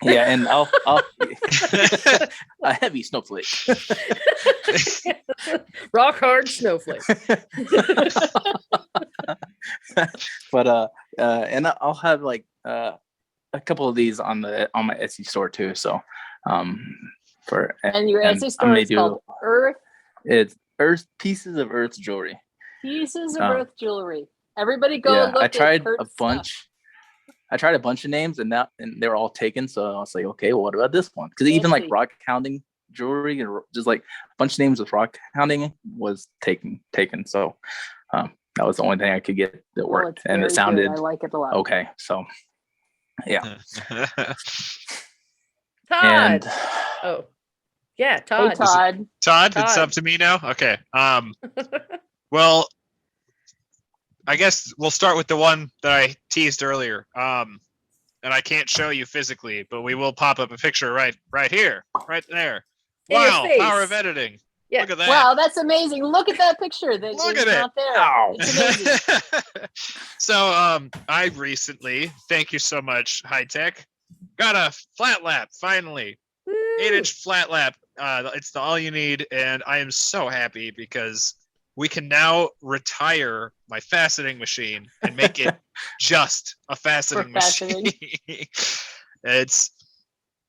yeah, and I'll a heavy snowflake. rock hard snowflake. But and I'll have like a couple of these on my Etsy store too. So And your Etsy I store may is called it's Pieces of Earth Jewelry. Pieces of Earth Jewelry. Everybody go look I at tried Kurt's a bunch. stuff. I tried a bunch of names and they were all taken. So I was like, okay, well, what about this one? Because Let's even like see. rock hounding jewelry and just like a bunch of names with rock hounding was taken. So that was the only thing I could get that Well, worked, it's and very it sounded good. I like it a lot. okay. So yeah. Todd. And Oh, yeah, Hey, Todd. Todd. Todd, it's Todd. up to me now. Okay. Well, I guess we'll start with the one that I teased earlier. And I can't show you physically, but we will pop up a picture right here, right there. In your Wow, face. power of editing. Yeah. Look at that. Wow, that's amazing. Look at that picture. That Look is at it. not there. Ow. It's amazing. So I recently, thank you so much, High Tech, got a flat lap finally. Woo. 8-inch flat lap. It's the all you need, and I am so happy because we can now retire my faceting machine and make it just a faceting faceting. machine. It's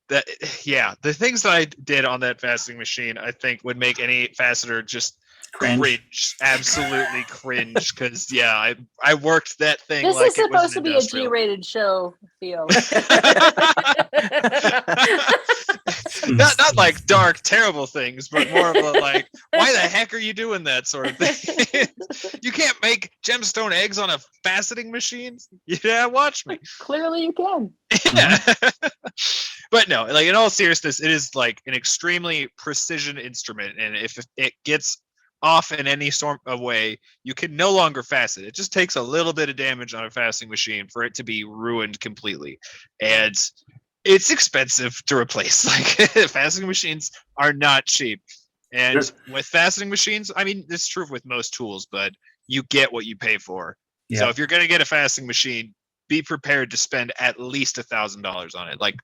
that, yeah. The things that I did on that faceting machine, I think, would make any faceter just cringe, absolutely cringe. Because yeah, I worked that thing. This like is it was supposed to an be a industrial. G-rated show, Theo. not like dark, terrible things, but more of a like, why the heck are you doing that sort of thing? You can't make gemstone eggs on a faceting machine. Yeah, watch me. Clearly, you can. Yeah. But no, like in all seriousness, it is like an extremely precision instrument, and if it gets off in any sort of way, you can no longer facet. It just takes a little bit of damage on a faceting machine for it to be ruined completely, and it's expensive to replace. Like faceting machines are not cheap, and with faceting machines, I mean, it's true with most tools, but you get what you pay for. Yeah. So if you're gonna get a faceting machine, be prepared to spend at least $1,000 on it, like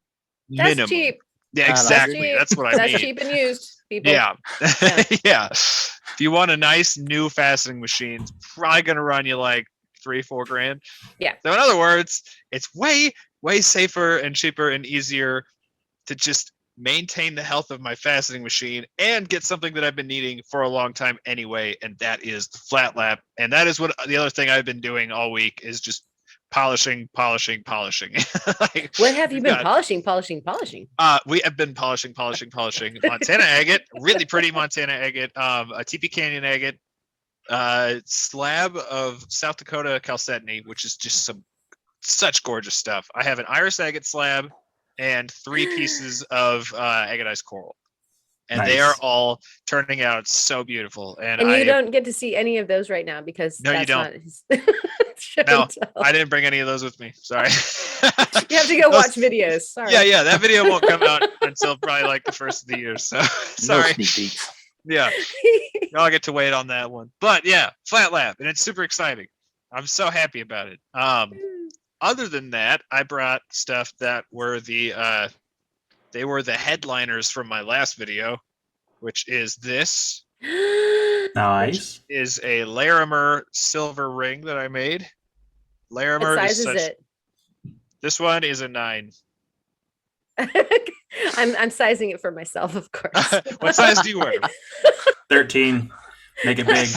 That's minimum. cheap. Yeah, That's exactly. cheap. That's what I That's mean. cheap and used, people. Yeah. Yeah. Yeah. If you want a nice new faceting machine, it's probably gonna run you like $3-4 grand. Yeah. So in other words, it's way safer and cheaper and easier to just maintain the health of my faceting machine and get something that I've been needing for a long time anyway, and that is the flat lap. And that is what the other thing I've been doing all week is just polishing. Like, What have you we've been got- polishing? We have been polishing Montana agate, really pretty Montana agate, a TP Canyon agate, slab of South Dakota chalcedony, which is just such gorgeous stuff. I have an iris agate slab and 3 pieces of agatized coral, and they are Nice. all turning out so beautiful. And And I you don't get to see any of those right now because No, you that's don't. not his show No, and tell. I didn't bring any of those with me. Sorry. You have to go Those- watch videos. Sorry. Yeah, that video won't come out until probably like the first of the year. So no sorry. sneak peeks. Yeah, I'll get to wait on that one. But yeah, flat lap, and it's super exciting. I'm so happy about it. Other than that, I brought stuff that were they were the headliners from my last video, which is this. Nice. Is a Larimer silver ring that I made. Larimer What size is is such. it? This one is a 9. I'm sizing it for myself, of course. What size do you wear? 13. Make it big.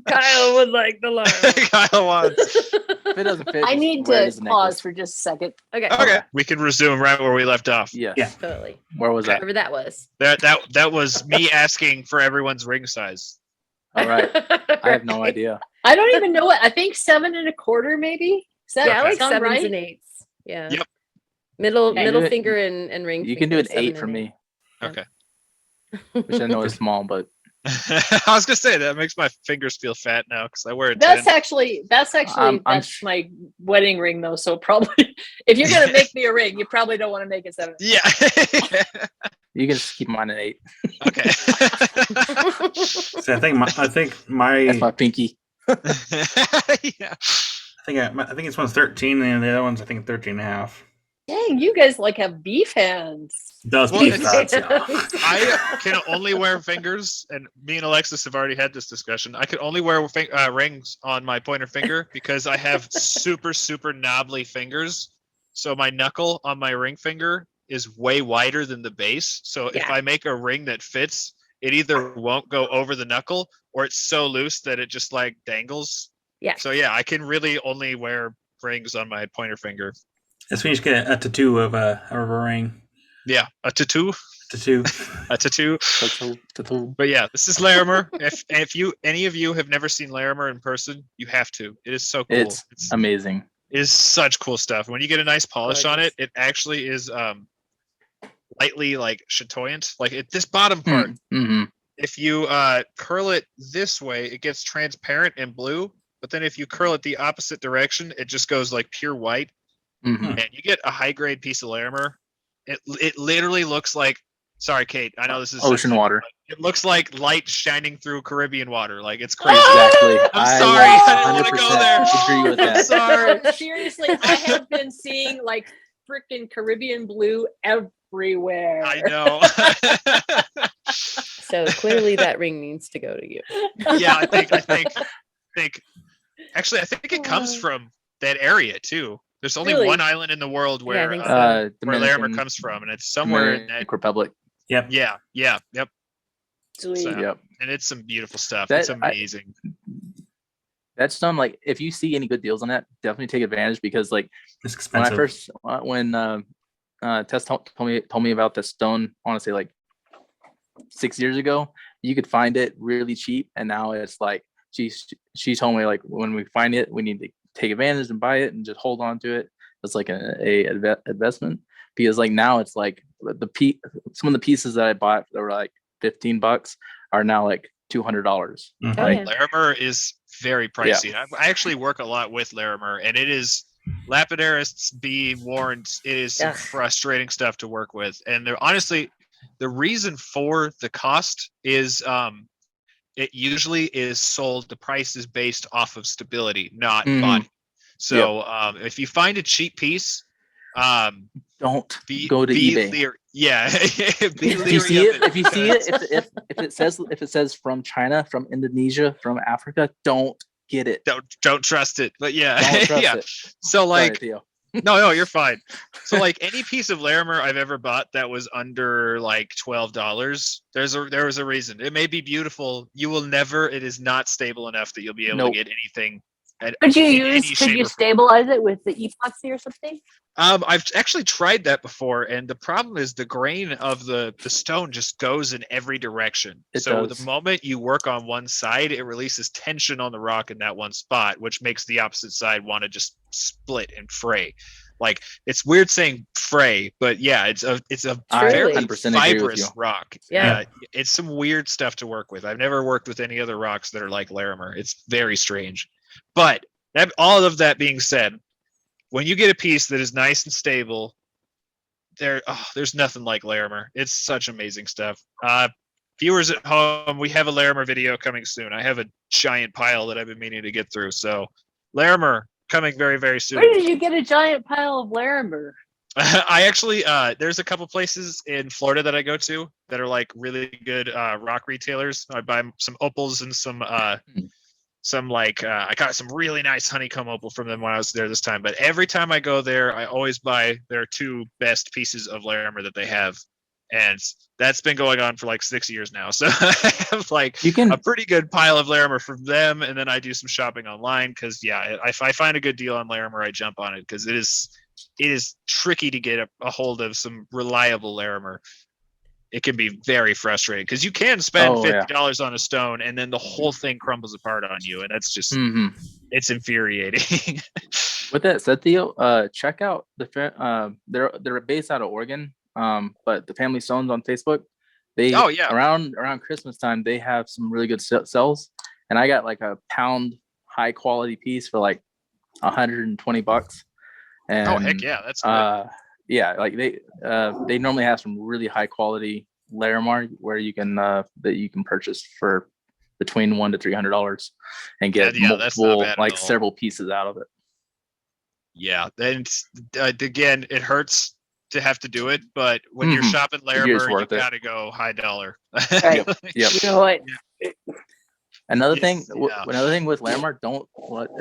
Kyle would like the llama. Kyle wants. If it doesn't fit, I just need wear it to as a pause necklace. for just a second. Okay. Okay, we can resume right where we left off. Yes. Yeah. Totally. Where was that? Whatever that was. That was me asking for everyone's ring size. All right. I have no Right. idea. I don't even know what. I think 7 1/4, maybe. Does that Yeah, I like sound 7s right? and 8s. Yeah. Yep. Middle Okay. middle Do it- finger and ring. You can do an finger, 8 7 for and me, Okay. which I know is small, but I was gonna say that makes my fingers feel fat now because I wear a 10. That's actually I'm that's my wedding ring though. So probably, if you're gonna make me a ring, you probably don't want to make it 7. Yeah. you can just keep mine at 8. Okay. So I think my That's my pinky. Yeah. I think it's one's 13 and the other one's I think 13 and a half. Dang, you guys like have beef hands. Does Well, beef it's- size, yeah. I can only wear fingers, and me and Alexis have already had this discussion. I can only wear rings on my pointer finger because I have super, super knobbly fingers. So my knuckle on my ring finger is way wider than the base. So if Yeah. I make a ring that fits, it either won't go over the knuckle or it's so loose that it just like dangles. Yeah. So yeah, I can really only wear rings on my pointer finger. That's when you just get a tattoo of a ring. Yeah, a tattoo, Tattoo. a tattoo. Tattoo. But yeah, this is Larimer. If any of you have never seen Larimer in person, you have to. It is so cool. It's amazing. It is such cool stuff. When you get a nice polish on it, Gorgeous. it actually is lightly like chatoyant. Like this bottom part, Mm-hmm. if you curl it this way, it gets transparent and blue. But then if you curl it the opposite direction, it just goes like pure white. Mm-hmm. And you get a high grade piece of Larimer. It literally looks like. Sorry, Kate. I know this is Ocean sensitive, water. but it looks like light shining through Caribbean water. Like it's crazy. Exactly. I'm sorry, I didn't wanna go 100% there. agree with I'm that. sorry. Seriously, I have been seeing like freaking Caribbean blue everywhere. I know. So clearly that ring needs to go to you. Yeah, I think. Actually, I think it comes from that area too. There's only Really? one island in the world Yeah, I where think so. where Larimer Dominican- comes from, and it's somewhere in that. Dominican Republic. Yep. Yeah, yep. Sweet. So- Yep. And it's some beautiful stuff. That- It's amazing. That's done. Like, if you see any good deals on that, definitely take advantage because, like, It's when I expensive. first Tess told me about the stone, I want to say like 6 years ago, you could find it really cheap, and now it's like she told me like when we find it, we need to take advantage and buy it and just hold on to it. It's like a investment because like now it's like some of the pieces that I bought that were like $15 are now like $200. Mhm. Oh, Like, yeah. Larimer is very pricey. I actually work a lot with Larimer, and it is lapidarists be warned. It is some Ugh. frustrating stuff to work with, and they're honestly the reason for the cost is it usually is sold. The price is based off of stability, not Mhm. body. So if you find a cheap piece, don't be go to be eBay. leer- yeah, be If you leery see of it, if you see it, because- if it says from China, from Indonesia, from Africa, don't get it. don't trust it. But yeah, Don't trust yeah. it. So Sorry, like. Theo. No, you're fine. So like any piece of Larimer I've ever bought that was under like $12, there was a reason. It may be beautiful. You will never. It is not stable enough that you'll be able Nope. to get anything. Could you in any use? Could shape you or stabilize it with the epoxy or something? I've actually tried that before, and the problem is the grain of the stone just goes in every direction. It So does. the moment you work on one side, it releases tension on the rock in that one spot, which makes the opposite side want to just split and fray. Like it's weird saying fray, but yeah, it's a I very 100% agree with fibrous you. rock. Yeah. It's some weird stuff to work with. I've never worked with any other rocks that are like Larimer. It's very strange. But all of that being said, when you get a piece that is nice and stable, there's nothing like Larimer. It's such amazing stuff. Viewers at home, we have a Larimer video coming soon. I have a giant pile that I've been meaning to get through. So Larimer coming very, very soon. Where did you get a giant pile of Larimer? I actually there's a couple places in Florida that I go to that are like really good rock retailers. I buy some opals and some like I got some really nice honeycomb opal from them when I was there this time. But every time I go there, I always buy their two best pieces of Larimer that they have. And that's been going on for like 6 years now. So I have like You can a pretty good pile of Larimer from them, and then I do some shopping online because if I find a good deal on Larimer, I jump on it because it is tricky to get a hold of some reliable Larimer. It can be very frustrating because you can spend $50 on a stone and then the whole thing crumbles apart on you, and that's just it's infuriating. With that said, Theo, check out they're based out of Oregon, but the Family Stones on Facebook, they around Christmas time they have some really good sales, and I got like a pound high quality piece for like $120. And heck yeah, that's good. like they normally have some really high quality Larimer where you can that you can purchase for between $100 to $300 and get multiple like several pieces out of it. Yeah, then again, it hurts to have to do it, but when you're shopping Larimer, you gotta go high dollar. Right. Yep. You know what? Another thing with Larimer,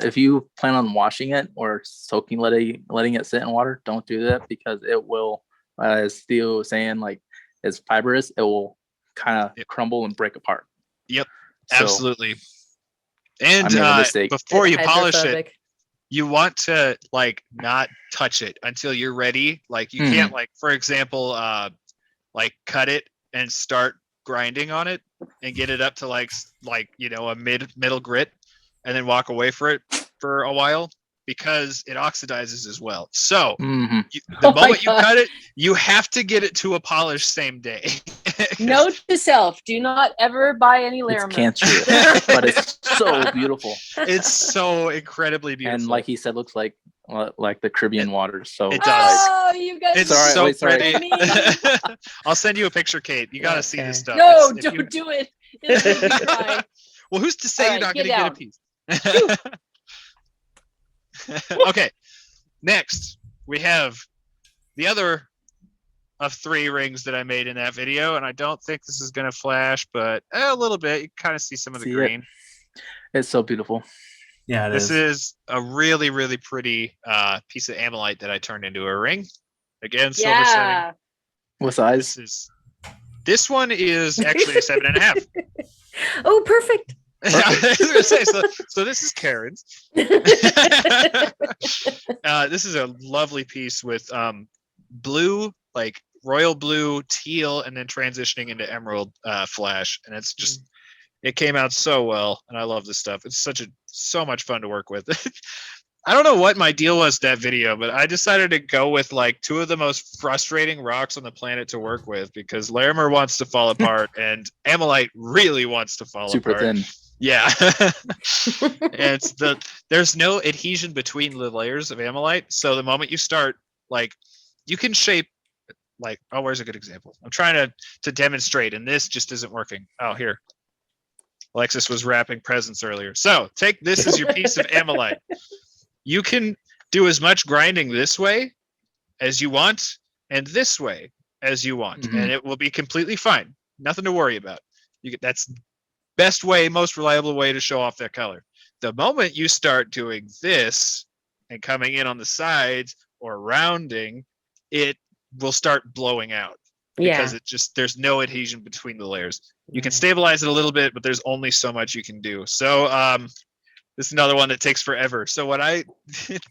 if you plan on washing it or letting it sit in water, don't do that because it will, as Theo was saying, like as fibrous, it will kind of crumble and break apart. Yep, so, absolutely. And before you polish it, you want to like not touch it until you're ready. Like you can't like, for example, like cut it and start grinding on it and get it up to like a middle grit and then walk away for a while because it oxidizes as well. So the moment you cut it, you have to get it to a polish same day. Note to self: do not ever buy any Larimer. It's cancerous, but it's so beautiful. It's so incredibly beautiful, and like he said, looks like the Caribbean waters. So it does. Oh, you guys! It's so pretty. I'll send you a picture, Kate. You got to see this stuff. No, don't do it. Well, who's to say you're not going to get a piece? Okay, next we have the other of 3 rings that I made in that video, and I don't think this is going to flash, but a little bit. You kind of see some of the green. It's so beautiful. Yeah, this is a really, really pretty piece of ammonite that I turned into a ring. Again, silver setting. What size? This one is actually a 7.5. Oh, perfect. I was gonna say, so this is Karen's. This is a lovely piece with blue, like royal blue, teal, and then transitioning into emerald flash, and it's just it came out so well, and I love this stuff. It's so much fun to work with. I don't know what my deal was that video, but I decided to go with like 2 of the most frustrating rocks on the planet to work with because Larimer wants to fall apart and ammonite really wants to fall apart. Super thin. Yeah. And there's no adhesion between the layers of ammonite. So the moment you start, like, you can shape, like, oh, where's a good example? I'm trying to demonstrate, and this just isn't working. Oh, here. Alexis was wrapping presents earlier. So take this as your piece of ammonite. You can do as much grinding this way as you want and this way as you want, and it will be completely fine. Nothing to worry about. That's best way, most reliable way to show off that color. The moment you start doing this and coming in on the sides or rounding, it will start blowing out because there's no adhesion between the layers. You can stabilize it a little bit, but there's only so much you can do. So this is another one that takes forever. So when I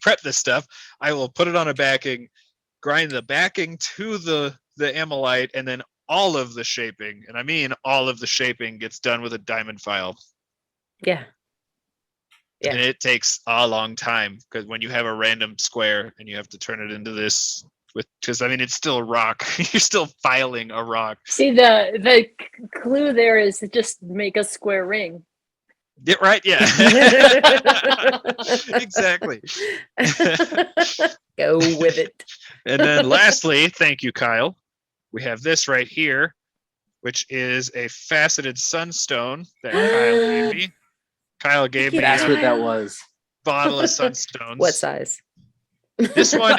prep this stuff, I will put it on a backing, grind the backing to the ammonite, and then all of the shaping, and I mean all of the shaping, gets done with a diamond file. Yeah. And it takes a long time because when you have a random square and you have to turn it into this because I mean it's still a rock. You're still filing a rock. See, the clue there is to just make a square ring. Yeah, right. Yeah. Exactly. Go with it. And then lastly, thank you, Kyle. We have this right here, which is a faceted sunstone that Kyle gave me. Kyle gave me That's what that was. Bottle of sunstones. What size? This one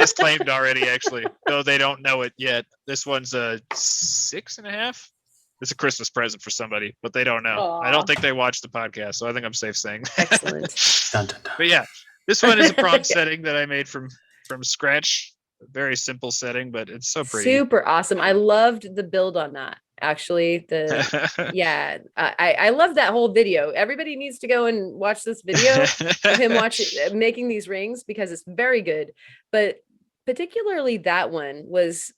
is claimed already, actually, though they don't know it yet. This one's a 6.5. It's a Christmas present for somebody, but they don't know. Aww. I don't think they watch the podcast, so I think I'm safe saying that. Excellent. Dun, dun, dun. But yeah, this one is a prong setting that I made from scratch. very simple setting, but it's so pretty. Super awesome. I loved the build on that. Actually, yeah, I love that whole video. Everybody needs to go and watch this video of him making these rings because it's very good. But particularly that one was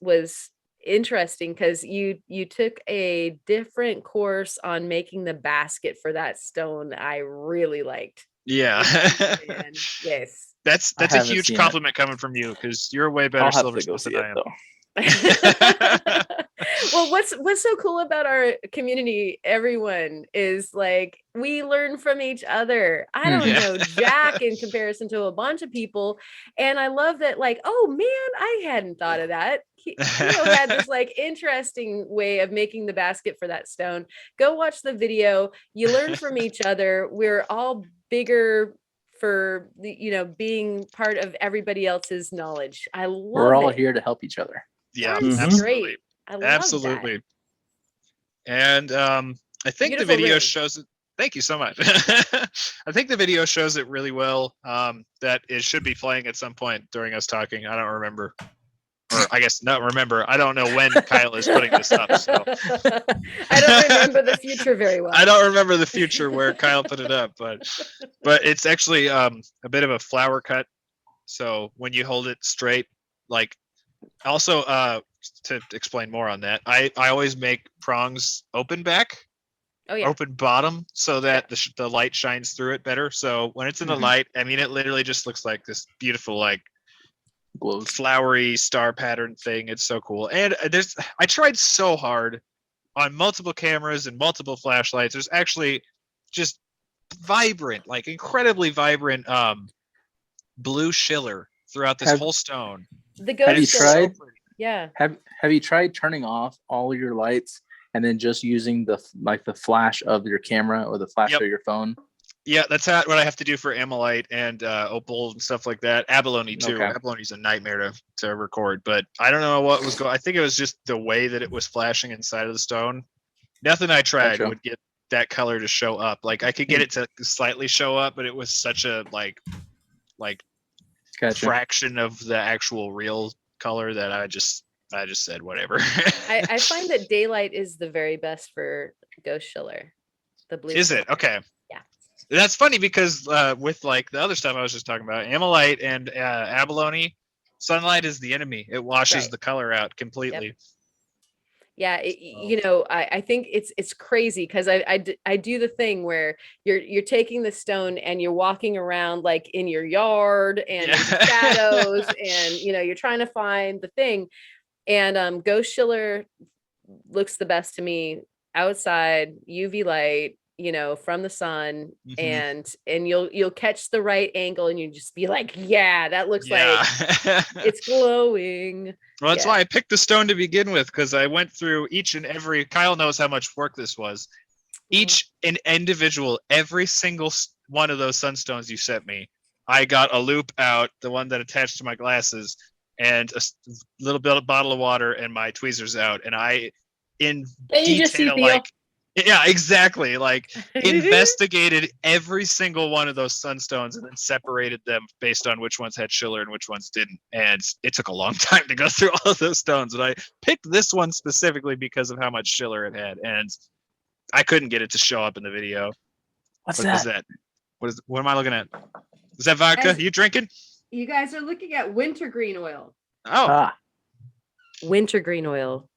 interesting because you took a different course on making the basket for that stone. I really liked. Yeah. Yes. That's a huge compliment coming from you because you're a way better silversmith than I am. Well, what's so cool about our community, everyone is like we learn from each other. I don't know Jack in comparison to a bunch of people, and I love that, like, oh man, I hadn't thought of that. Theo had this like interesting way of making the basket for that stone. Go watch the video. You learn from each other. We're all bigger for the, being part of everybody else's knowledge. I love We're all it. here to help each other. Yeah, That's absolutely. great. I love Absolutely. that. And I think Beautiful the video ring. shows it. Thank you so much. I think the video shows it really well. That it should be playing at some point during us talking. I don't remember. Or I guess not remember. I don't know when Kyle is putting this up. So I don't remember the future very well. I don't remember the future where Kyle put it up, but it's actually a bit of a flower cut. So when you hold it straight, like also to explain more on that, I always make prongs open back, open bottom, so that the light shines through it better. So when it's in the light, I mean, it literally just looks like this beautiful, like, glows, flowery star pattern thing. It's so cool. And I tried so hard on multiple cameras and multiple flashlights. There's actually just vibrant, like incredibly vibrant blue schiller throughout this whole stone. The ghost. Have you tried? Yeah. Have you tried turning off all your lights and then just using the flash of your camera or the flash of your phone? Yeah, that's what I have to do for Amylite and Opal and stuff like that. Abalone too. Okay. Abalone is a nightmare to record, but I don't know what was going. I think it was just the way that it was flashing inside of the stone. Nothing I tried would get that color to show up. Like I could get it to slightly show up, but it was such a like fraction of the actual real color that I just said whatever. I find that daylight is the very best for ghost schiller. The blue. Is it? Okay. Yeah. That's funny because with like the other stuff I was just talking about, Amylite and Abalone, sunlight is the enemy. It washes the color out completely. Yep. Yeah, I think it's crazy because I do the thing where you're taking the stone and you're walking around like in your yard and in shadows and you're trying to find the thing, and ghost schiller looks the best to me outside, UV light, from the sun, and you'll catch the right angle and you just be like, yeah, that looks like it's glowing. Well, that's why I picked the stone to begin with, because I went through each and every, Kyle knows how much work this was. Each and individual, every single one of those sunstones you sent me, I got a loop out, the one that attached to my glasses, and a little bit of bottle of water and my tweezers out. And I, in detail, like, yeah, exactly. Like investigated every single one of those sunstones and then separated them based on which ones had schiller and which ones didn't. And it took a long time to go through all of those stones. But I picked this one specifically because of how much schiller it had. And I couldn't get it to show up in the video. What is that? What am I looking at? Is that vodka? You drinking? You guys are looking at wintergreen oil. Oh. Wintergreen oil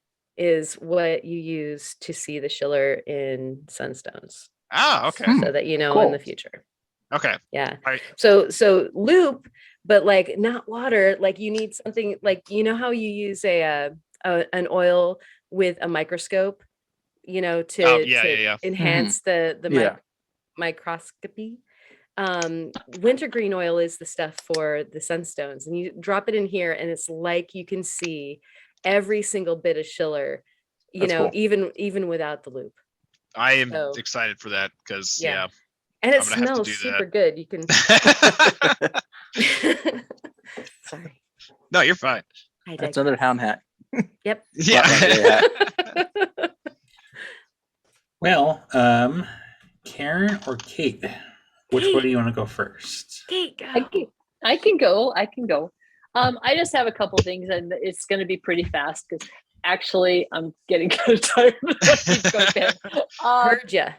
is what you use to see the schiller in sunstones. Ah, okay. So that in the future. Okay. Yeah. Right. So loop, but like not water. Like you need something like how you use an oil with a microscope, to enhance the microscopy. Wintergreen oil is the stuff for the sunstones, and you drop it in here, and it's like you can see every single bit of schiller, cool. even without the loop. I am excited for that because and it smells super good. You can sorry. No, you're fine. That's another hound hat. Yep. Yeah. Well, Karen or Kate, which way do you want to go first? Kate, go. I can go. I just have a couple things, and it's going to be pretty fast because actually I'm getting kind of tired of keep going there. Heard ya.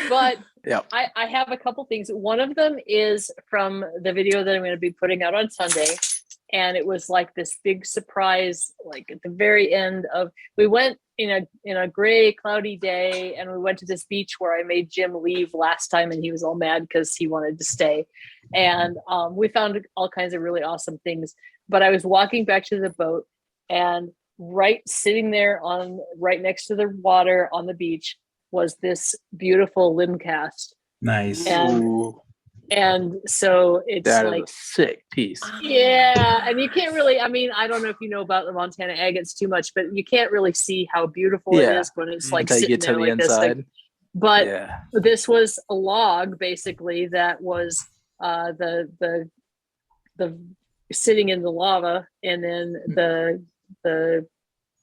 But Yep. I have a couple things. One of them is from the video that I'm going to be putting out on Sunday. And it was like this big surprise, like at the very end of, we went in a gray, cloudy day, and we went to this beach where I made Jim leave last time, and he was all mad because he wanted to stay. And we found all kinds of really awesome things. But I was walking back to the boat, and right sitting there right next to the water on the beach was this beautiful limb cast. Nice. And so it's that like is a sick piece. Yeah, and you can't really, I mean, I don't know if you know about the Montana agates too much, but you can't really see how beautiful it is when it's like Until you sitting get to there the like this inside. thing. But Yeah. this was a log basically that was the sitting in the lava, and then the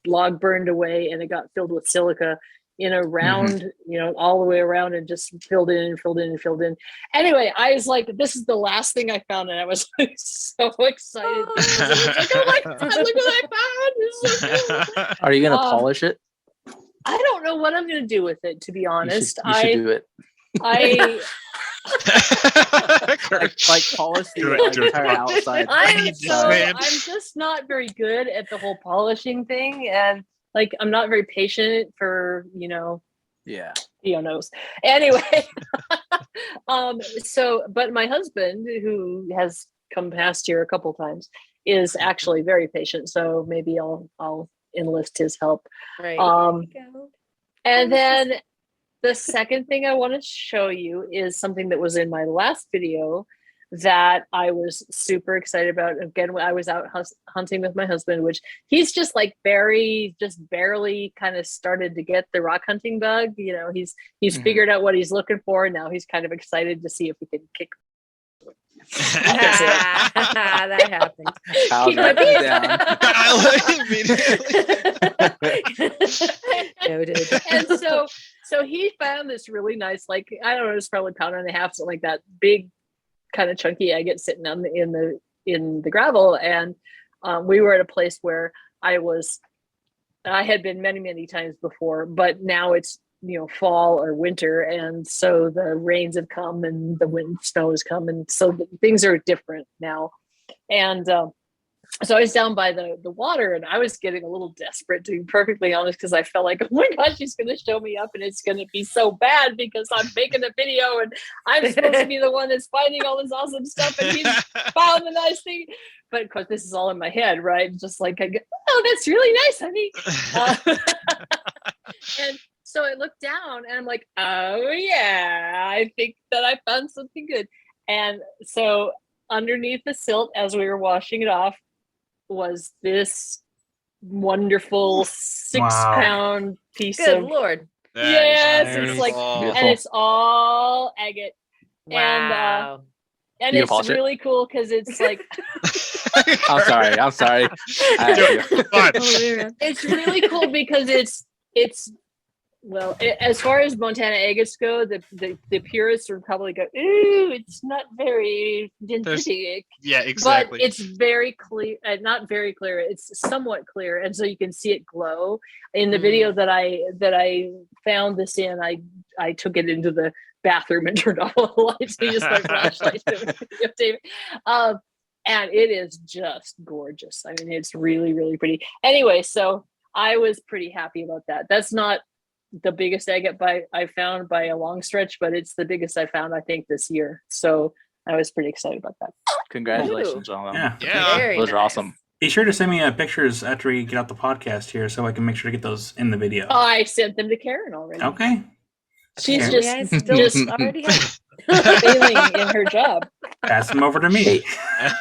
log burned away and it got filled with silica in a round, all the way around, and just filled in and filled in and filled in. Anyway, I was like, this is the last thing I found, and I was like so excited. Because I was like, oh my God, look what I found. It's so cool. Are you gonna polish it? I don't know what I'm gonna do with it, to be honest. You should do it. I like polish the entire outside. I'm just not very good at the whole polishing thing, and like I'm not very patient for Yeah. Theo knows. Anyway, but my husband, who has come past here a couple times, is actually very patient. So maybe I'll enlist his help. Right. And then the second thing I want to show you is something that was in my last video that I was super excited about. Again, when I was out hunting with my husband, which he's just like barely kind of started to get the rock hunting bug. He's figured out what he's looking for, and now he's kind of excited to see if we can kick. That happened. I'll Keep my beat Noted. And so he found this really nice, like, I don't know, it's probably a pound and a half, something like that, big kind of chunky agate sitting in the gravel. And we were at a place where I had been many, many times before, but now it's fall or winter, and so the rains have come and the snow has come, and so things are different now. And so I was down by the water, and I was getting a little desperate, to be perfectly honest, because I felt like, oh my gosh, she's going to show me up and it's going to be so bad because I'm making a video and I'm supposed to be the one that's finding all this awesome stuff, and he's found the nice thing. But of course, this is all in my head, right? Just like, I go, oh, that's really nice, honey. And so I looked down and I'm like, oh yeah, I think that I found something good. And so underneath the silt, as we were washing it off, was this wonderful 6-pound piece Good of Lord. Yes, it's like, Beautiful. and it's all agate. Wow. And You it's polish it? really cool because it's like I'm sorry. it's really cool because it's as far as Montana agates go, the purists would probably go, ooh, it's not very dendritic. Yeah, exactly. But it's very clear, not very clear. It's somewhat clear, and so you can see it glow. In the video that I found this in, I took it into the bathroom and turned off all the lights. So use my flashlight to videotape it. And it is just gorgeous. I mean, it's really, really pretty. Anyway, so I was pretty happy about that. That's not the biggest agate I found by a long stretch, but it's the biggest I found, I think, this year. So I was pretty excited about that. Congratulations on them. Yeah. Very Those are nice. awesome. Be sure to send me pictures after we get out the podcast here so I can make sure to get those in the video. I sent them to Karen already. Okay. She's Karen. just already have. failing in her job. Pass them over to me.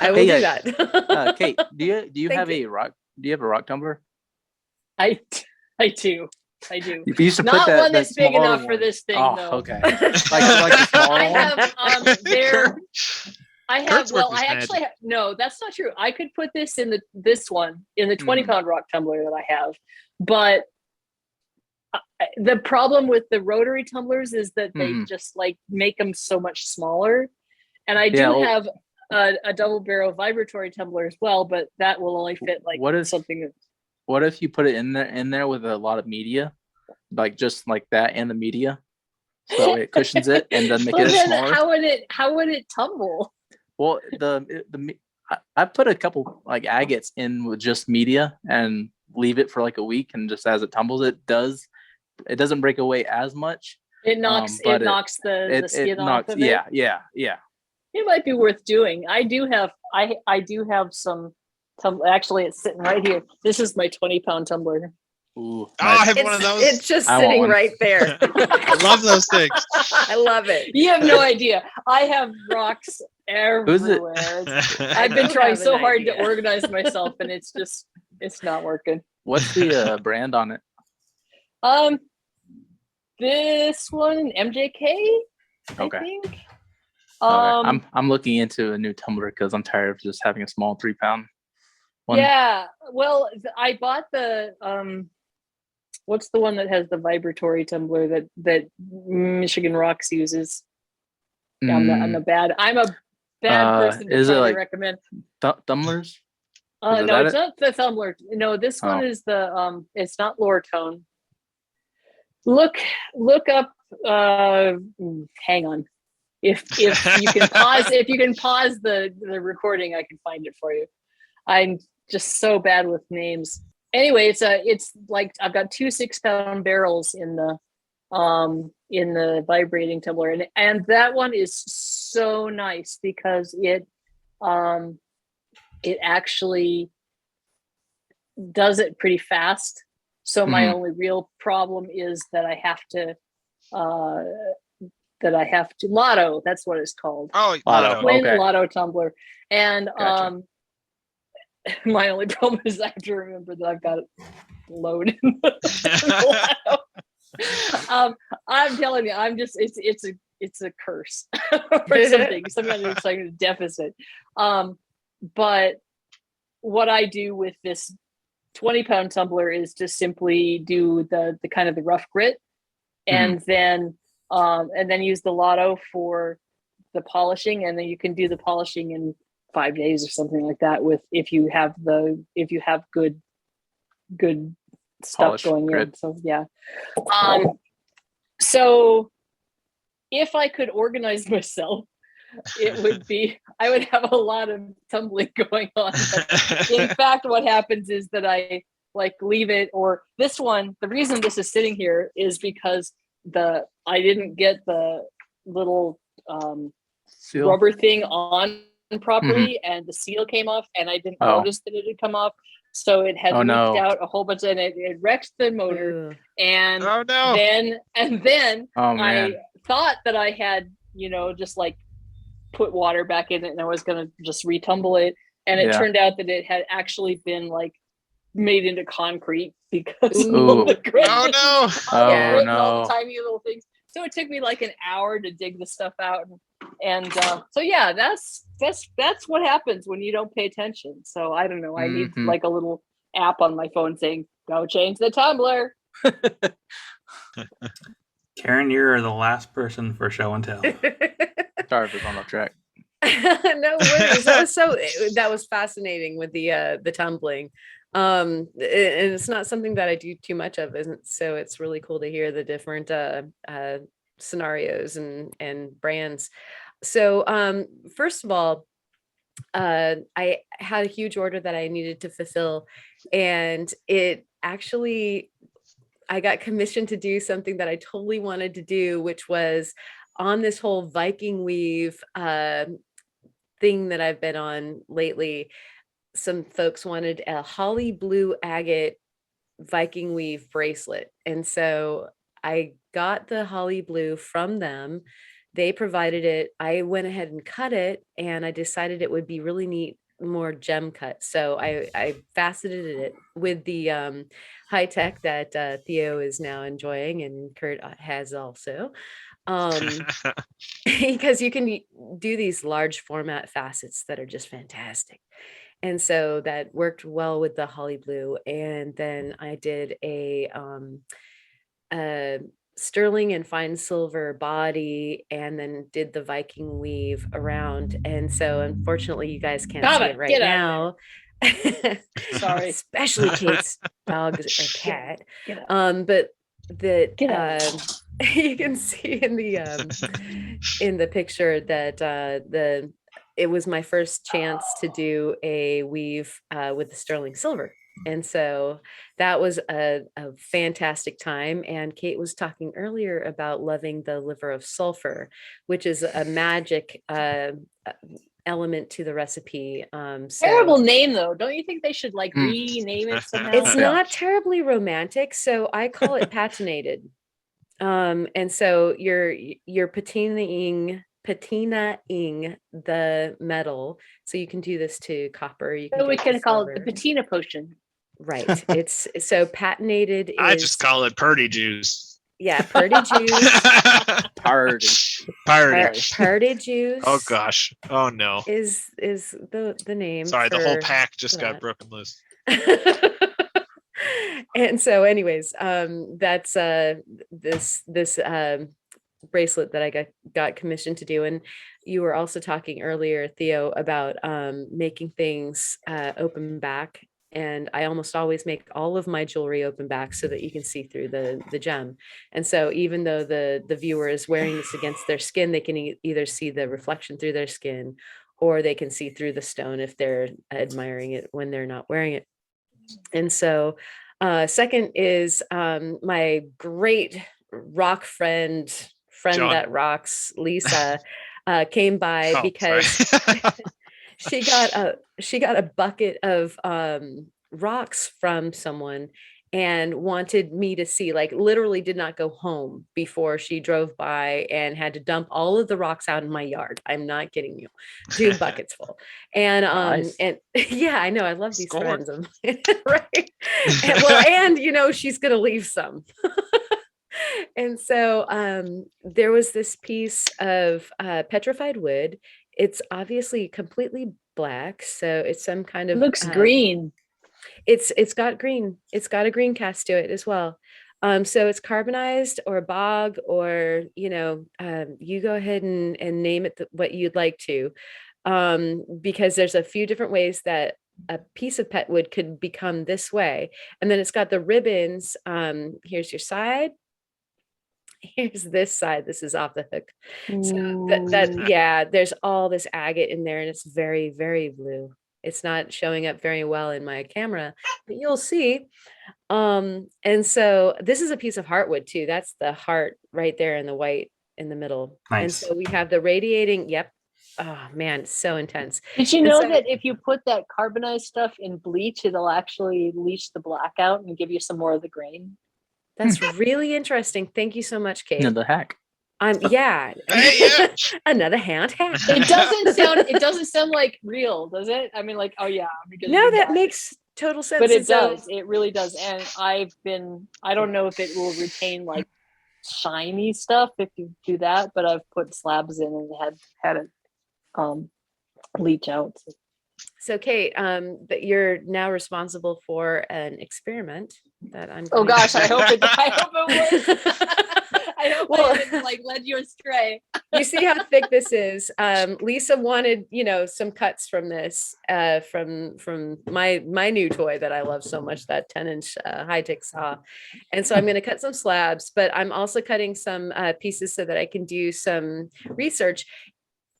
I will Hey, do that. Kate, do you Thank have a rock? Do you have a rock tumbler? I do. You used to put Not that, one that's big smaller enough for one. this thing, Oh, though. okay. like the smaller I one. have Kurt's worth well, his I head. actually have, no, that's not true. I could put this in the 20-pound rock tumbler that I have, but the problem with the rotary tumblers is that they just like make them so much smaller. And I do have a double barrel vibratory tumbler as well, but that will only fit like What if- something. What if you put it in there with a lot of media, like just like that and the media, so it cushions it and doesn't make Well, it then smaller? how would it tumble? Well, I put a couple like agates in with just media and leave it for like a week, and just as it tumbles, it doesn't break away as much. It knocks but it knocks the skin it off knocks, of it. yeah. It might be worth doing. I do have some actually it's sitting right here. This is my 20-pound tumbler. Ooh, Oh, I nice. have one of those. It's just I want sitting one. right there. I love those things. I love it. You have no idea. I have rocks Who's it? everywhere. I I've been do trying have an so hard to idea. organize myself, and it's not working. What's the brand on it? This one MJK, Okay. I think. Okay. I'm looking into a new tumbler because I'm tired of just having a small 3-pound one. Yeah. Well, I bought the what's the one that has the vibratory tumbler that Michigan Rocks uses? Yeah, I'm a bad person to is it try like to recommend. Tumblers? No, that it's it? not the tumbler. No, this one Oh. is the it's not lower tone. Look up hang on. If you can pause the recording, I can find it for you. I'm just so bad with names. Anyway, it's like I've got 2 6-pound barrels in the vibrating tumbler, and that one is so nice because it actually does it pretty fast. So my only real problem is that I have to lotto. That's what it's called. Oh, Lotto. Lotto. Twin Okay. lotto tumbler. And Gotcha. my only problem is I have to remember that I've got it loaded in the lotto. I'm telling you, it's a curse for something. Sometimes it's like a deficit. But what I do with this 20-pound tumbler is to simply do the kind of the rough grit, and then use the lotto for the polishing, and then you can do the polishing in 5 days or something like that if you have good stuff Polish going grit. in. So yeah. So if I could organize myself, I would have a lot of tumbling going on. But in fact, what happens is that I like leave it, or this one, the reason this is sitting here is because I didn't get the little Seal? rubber thing on properly, and the seal came off, and I didn't notice that it had come off. So it had leaked out a whole bunch, and it wrecked the motor. Ugh. And Oh no. then Oh man. I thought that I had, just like put water back in it, and I was gonna just retumble it, and it turned out that it had actually been like made into concrete because Ooh. of the grit. Oh no. Oh, And all the no. tiny little things. So it took me like an hour to dig the stuff out, and so yeah, that's what happens when you don't pay attention. So I don't know. I need like a little app on my phone saying, "Go change the tumbler." Karen, you're the last person for show and tell. Sorry for going off track. No worries. That was fascinating with the tumbling. And it's not something that I do too much of, isn't so it's really cool to hear the different scenarios and brands. So first of all, I had a huge order that I needed to fulfill, and I got commissioned to do something that I totally wanted to do, which was on this whole Viking weave thing that I've been on lately. Some folks wanted a holly blue agate Viking weave bracelet. And so I got the holly blue from them. They provided it. I went ahead and cut it, and I decided it would be really neat, more gem cut. So I faceted it with the high tech that Theo is now enjoying, and Kurt has also. Because you can do these large format facets that are just fantastic. And so that worked well with the holly blue. And then I did a sterling and fine silver body, and then did the Viking weave around. And so unfortunately you guys can't Stop see it. it right Get out now. Sorry. Especially Kate's dog or cat. Get out. But that Get out. you can see in the picture that it was my first chance to do a weave with the sterling silver. And so that was a fantastic time. And Kate was talking earlier about loving the liver of sulfur, which is a magic element to the recipe. Terrible name though. Don't you think they should like rename it somehow? It's not terribly romantic, so I call it patinated. And so you're patinaing the metal. So you can do this to copper. You can So we do it to can call it the silver. patina potion. Right. It's so patinated. I just call it Purdy juice. Yeah, Purdy juice. Party. Purdy juice. Oh gosh. Oh no. Is the name. Sorry, the whole for pack just got that. broken loose. And so anyways, that's this bracelet that I got commissioned to do. And you were also talking earlier, Theo, about making things open back. And I almost always make all of my jewelry open back so that you can see through the gem. And so even though the viewer is wearing this against their skin, they can either see the reflection through their skin, or they can see through the stone if they're admiring it when they're not wearing it. And so second is my great rock friend John. that rocks, Lisa, came by Oh, because sorry. she got a bucket of rocks from someone and wanted me to see, like literally did not go home before she drove by and had to dump all of the rocks out in my yard. I'm not kidding you. 2 buckets full. And Nice. and yeah, I know, I love these Score. friends of mine. Right. And you know, she's gonna leave some. And so there was this piece of petrified wood. It's obviously completely black, so it's some kind of Looks green. It's got green. It's got a green cast to it as well. So it's carbonized or bog, or you know, you go ahead and name it what you'd like to, because there's a few different ways that a piece of pet wood could become this way. And then it's got the ribbons. Here's your side. Here's this side. This is off the hook. So yeah, there's all this agate in there, and it's very, very blue. It's not showing up very well in my camera, but you'll see. And so this is a piece of heartwood too. That's the heart right there in the white in the middle. Nice. And so we have the radiating. Yep. Oh man, it's so intense. Did you And know so- that if you put that carbonized stuff in bleach, it'll actually leach the black out and give you some more of the grain? That's really interesting. Thank you so much, Kate. Another hack. Yeah. Hey, yeah. Another hand hack. It doesn't sound like real, does it? I mean, like, oh yeah, because No, you that got- makes total sense. but And it so- does. It really does. And I don't know if it will retain like shiny stuff if you do that, but I've put slabs in and had it leach out. So Kate, that you're now responsible for an experiment that I'm Oh going gosh, to- I hope it works. I hope Well- I haven't like led you astray. You see how thick this is. Lisa wanted, you know, some cuts from this, from my new toy that I love so much, that 10-inch high-tech saw. And so I'm going to cut some slabs, but I'm also cutting some pieces so that I can do some research.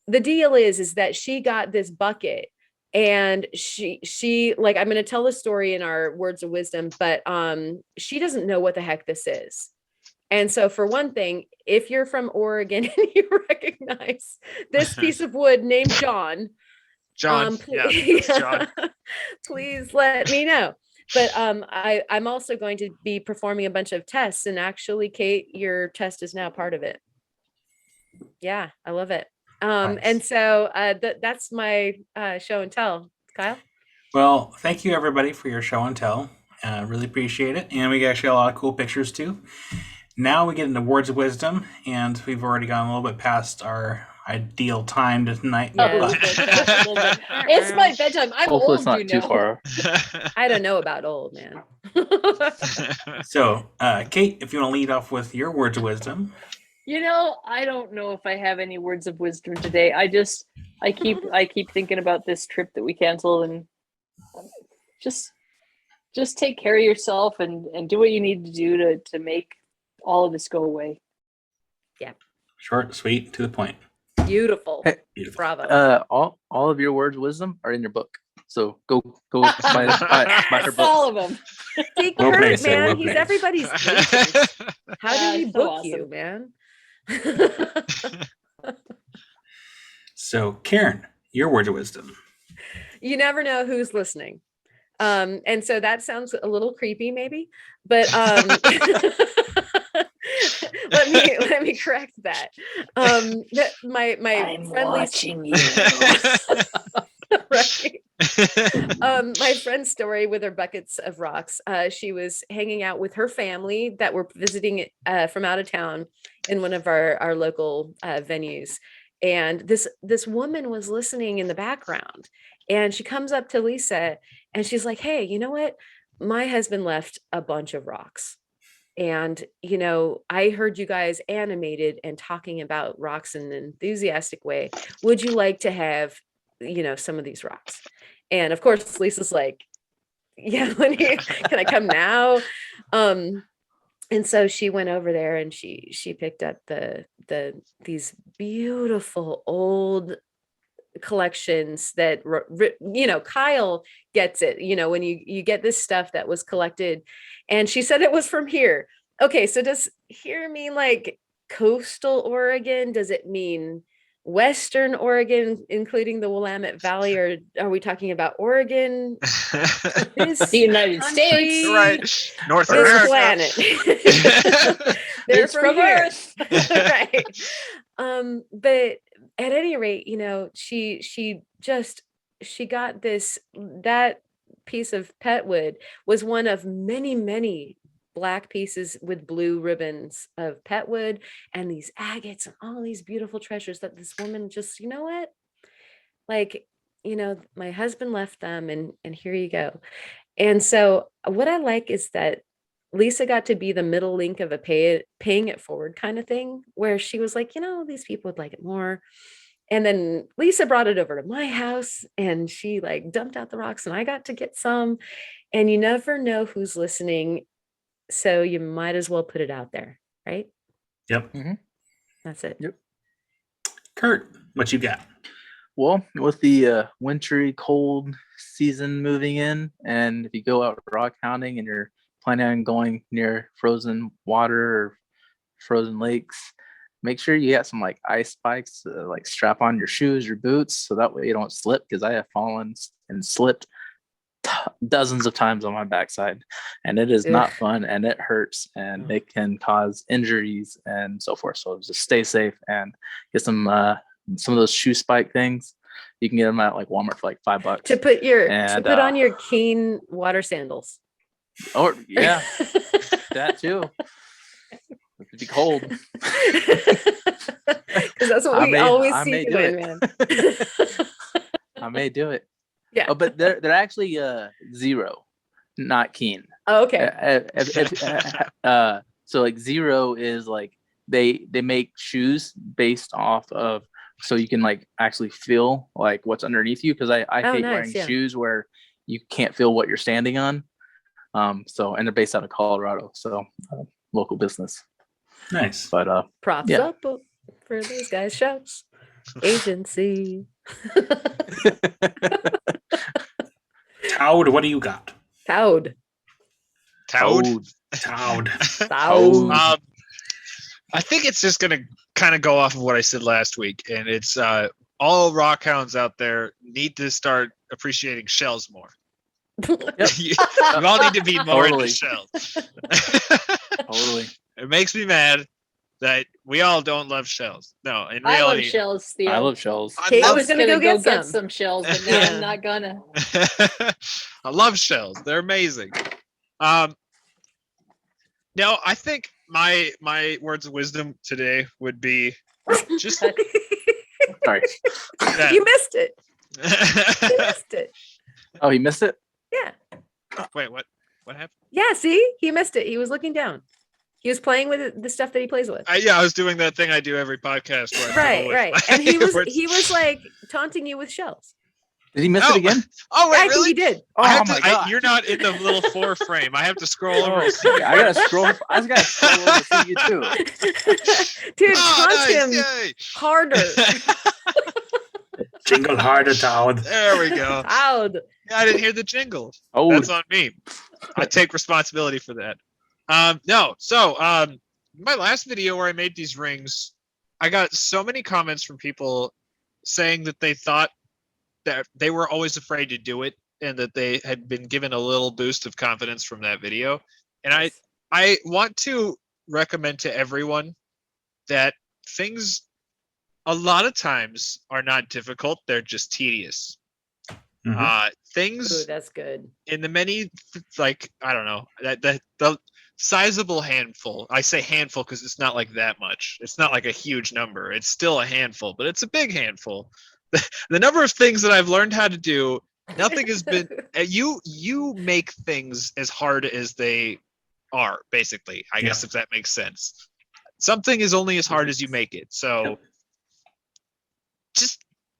The deal is that she got this bucket, and she like, I'm going to tell the story in our words of wisdom, but she doesn't know what the heck this is. And so for one thing, if you're from Oregon and you recognize this piece of wood named John, John. Yeah, please, that's John. please let me know. But I'm also going to be performing a bunch of tests, and actually, Kate, your test is now part of it. Yeah, I love it. Nice. And so that's my show and tell. Kyle? Well, thank you everybody for your show and tell. Really appreciate it. And we actually got a lot of cool pictures too. Now we get into words of wisdom, and we've already gone a little bit past our ideal time tonight. Yeah. Oh, it's my bedtime. I'm Hopefully old, it's not you too know. far. I don't know about old, man. So, Kate, if you want to lead off with your words of wisdom. You know, I don't know if I have any words of wisdom today. I keep thinking about this trip that we canceled, and just take care of yourself and do what you need to do to make all of this go away. Short, sweet, to the point. Beautiful. Hey, Beautiful. Bravo. All of your words of wisdom are in your book. So go buy her book. All of them. See, Well Kurt, played, sir, man, well he's played. everybody's agent. How Yeah, do we so book awesome. you, man? So, Karen, your words of wisdom. You never know who's listening. And so that sounds a little creepy, maybe, but let me correct that. My I'm friend watching you. right. My friend's story with her buckets of rocks. She was hanging out with her family that were visiting from out of town in one of our local venues. And this woman was listening in the background, and she comes up to Lisa and she's like, "Hey, you know what? My husband left a bunch of rocks. And, you know, I heard you guys animated and talking about rocks in an enthusiastic way. Would you like to have, you know, some of these rocks?" And of course, Lisa's like, "Yeah, can I come now?" And so she went over there and she picked up these beautiful old collections that, you know, Kyle gets it, you know, when you get this stuff that was collected, and she said it was from here. Okay, so does here mean like coastal Oregon? Does it mean Western Oregon, including the Willamette Valley, or are we talking about Oregon? This The United country, States. Right. North this America. planet. They're It's from from here. Earth. Right. But at any rate, you know, she got that piece of pet wood was one of many black pieces with blue ribbons of pet wood and these agates and all these beautiful treasures that this woman just, you know what, like, you know, my husband left them, and here you go. And so what I like is that Lisa got to be the middle link of a paying it forward kind of thing, where she was like, you know, these people would like it more. And then Lisa brought it over to my house and she like dumped out the rocks and I got to get some. And you never know who's listening. So you might as well put it out there, right? Yep. That's it. Yep. Kurt, what you got? Well, with the wintry cold season moving in, and if you go out rock hounding and you're planning on going near frozen water or frozen lakes, make sure you got some like ice spikes, like strap on your shoes, your boots, so that way you don't slip, because I have fallen and slipped dozens of times on my backside, and it is not fun, and it hurts, and it can cause injuries and so forth. So just stay safe and get some of those shoe spike things. You can get them at like Walmart for like $5 To put on your Keen water sandals. Or yeah, that too. It'd be cold. Because that's what we always see you in, man. I may do it. Yeah. Oh, but they're actually Zero, not Keen. Oh, okay. So like Zero is like they make shoes based off of, so you can like actually feel like what's underneath you, because I hate wearing shoes where you can't feel what you're standing on. So, and they're based out of Colorado, so local business. Nice. But props up for those guys. Shouts agency. Toad, what do you got? Toad. Toad. I think it's just gonna kind of go off of what I said last week, and it's all rock hounds out there need to start appreciating shells more. You all need to be more into shells. Totally. It makes me mad that we all don't love shells. No, in I reality, love shells, Theo. I love shells. I was gonna go get some shells, but now Yeah. I'm not gonna. I love shells. They're amazing. No, I think my words of wisdom today would be just Sorry. Yeah. You missed it. You missed it. Oh, he missed it? Yeah. Wait, what happened? Yeah, see? He missed it. He was looking down. He was playing with the stuff that he plays with. I was doing that thing I do every podcast. Where I fiddle with Right. my And he words. was like taunting you with shells. Did he miss it again? Oh wait, I really? think he did. Oh I have my to, god! you're not in the little 4 frame. I have to scroll over. Oh, to see. I gotta scroll. I just gotta scroll over to see you too. Dude, Oh, taunt nice, him yay. harder. Jingle harder, Toad. There we go. Loud. I didn't hear the jingle. Oh, That's on me. I take responsibility for that. No. So, my last video where I made these rings, I got so many comments from people saying that they thought that they were always afraid to do it and that they had been given a little boost of confidence from that video. And I want to recommend to everyone that things a lot of times are not difficult, they're just tedious. Things Ooh, that's good. in the many, like, I don't know, the sizable handful, I say handful because it's not like that much, it's not like a huge number, it's still a handful, but it's a big handful. The number of things that I've learned how to do, nothing has been you make things as hard as they are, basically, I guess, if that makes sense. Something is only as hard as you make it. So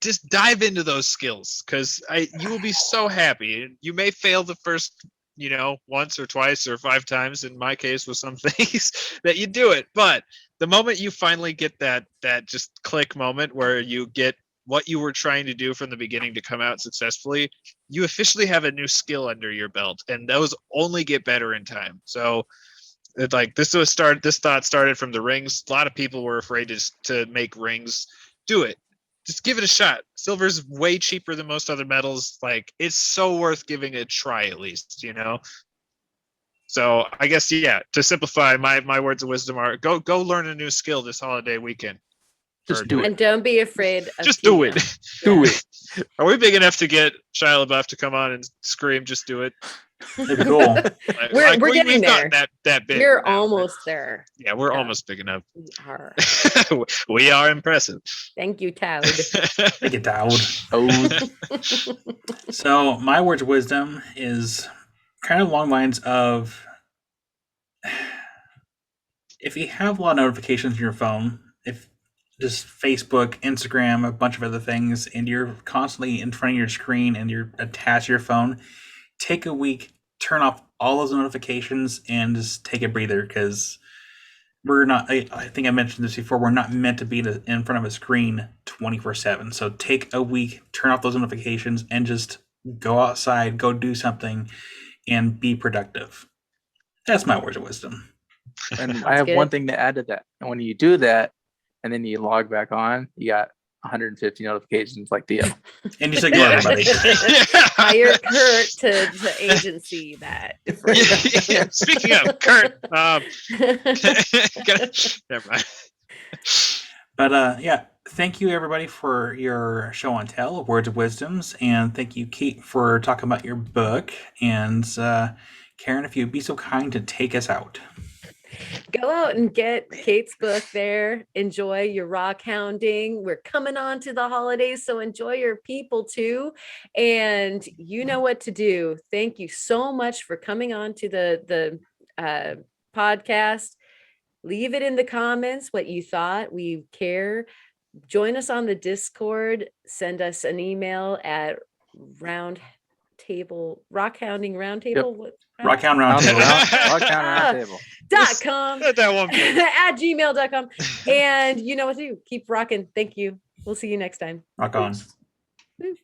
just dive into those skills, because you will be so happy. You may fail the first, once or twice or 5 times, in my case with some things, that you do it. But the moment you finally get that just click moment where you get what you were trying to do from the beginning to come out successfully, you officially have a new skill under your belt, and those only get better in time. So it's like this thought started from the rings. A lot of people were afraid to make rings. Do it. Just give it a shot. Silver's way cheaper than most other metals. Like, it's so worth giving it a try, at least, So I guess, to simplify, my words of wisdom are go learn a new skill this holiday weekend. just do it. And don't be afraid of Just do Theo. it. Do it. Are we big enough to get Shia LaBeouf to come on and scream, just do it? That'd be cool. Like, We're getting we've there. gotten that big. You're now. almost there. Yeah, we're Yeah. almost big enough. We are. We are impressive. Thank you, Toad. Take it, Toad. Oh, So my words of wisdom is kind of along the lines of, if you have a lot of notifications on your phone, if just Facebook, Instagram, a bunch of other things, and you're constantly in front of your screen and you're attached to your phone, take a week, turn off all those notifications, and just take a breather, because we're not, I think I mentioned this before, we're not meant to be in front of a screen 24/7. So take a week, turn off those notifications, and just go outside, go do something, and be productive. That's my words of wisdom. and I have good. one thing to add to that. And when you do that, and then you log back on, you got 150 notifications like Theo. And just ignore everybody. Hire Kurt to agency that. Yeah. Speaking of Kurt, never mind. But thank you everybody for your show and tell of Words of Wisdoms, and thank you, Kate, for talking about your book. And Karen, if you'd be so kind to take us out. Go out and get Kate's book there. Enjoy your rock hounding. We're coming on to the holidays, so enjoy your people too. And you know what to do. Thank you so much for coming on to the podcast. Leave it in the comments what you thought. We care. Join us on the Discord. Send us an email at rockhounding.Roundtable. Yep. What? Rockhound Roundtable. Rockhound.Roundtable. .com Let that one be. at gmail.com. And you know what to do. Keep rocking. Thank you. We'll see you next time. Rock on. Woo.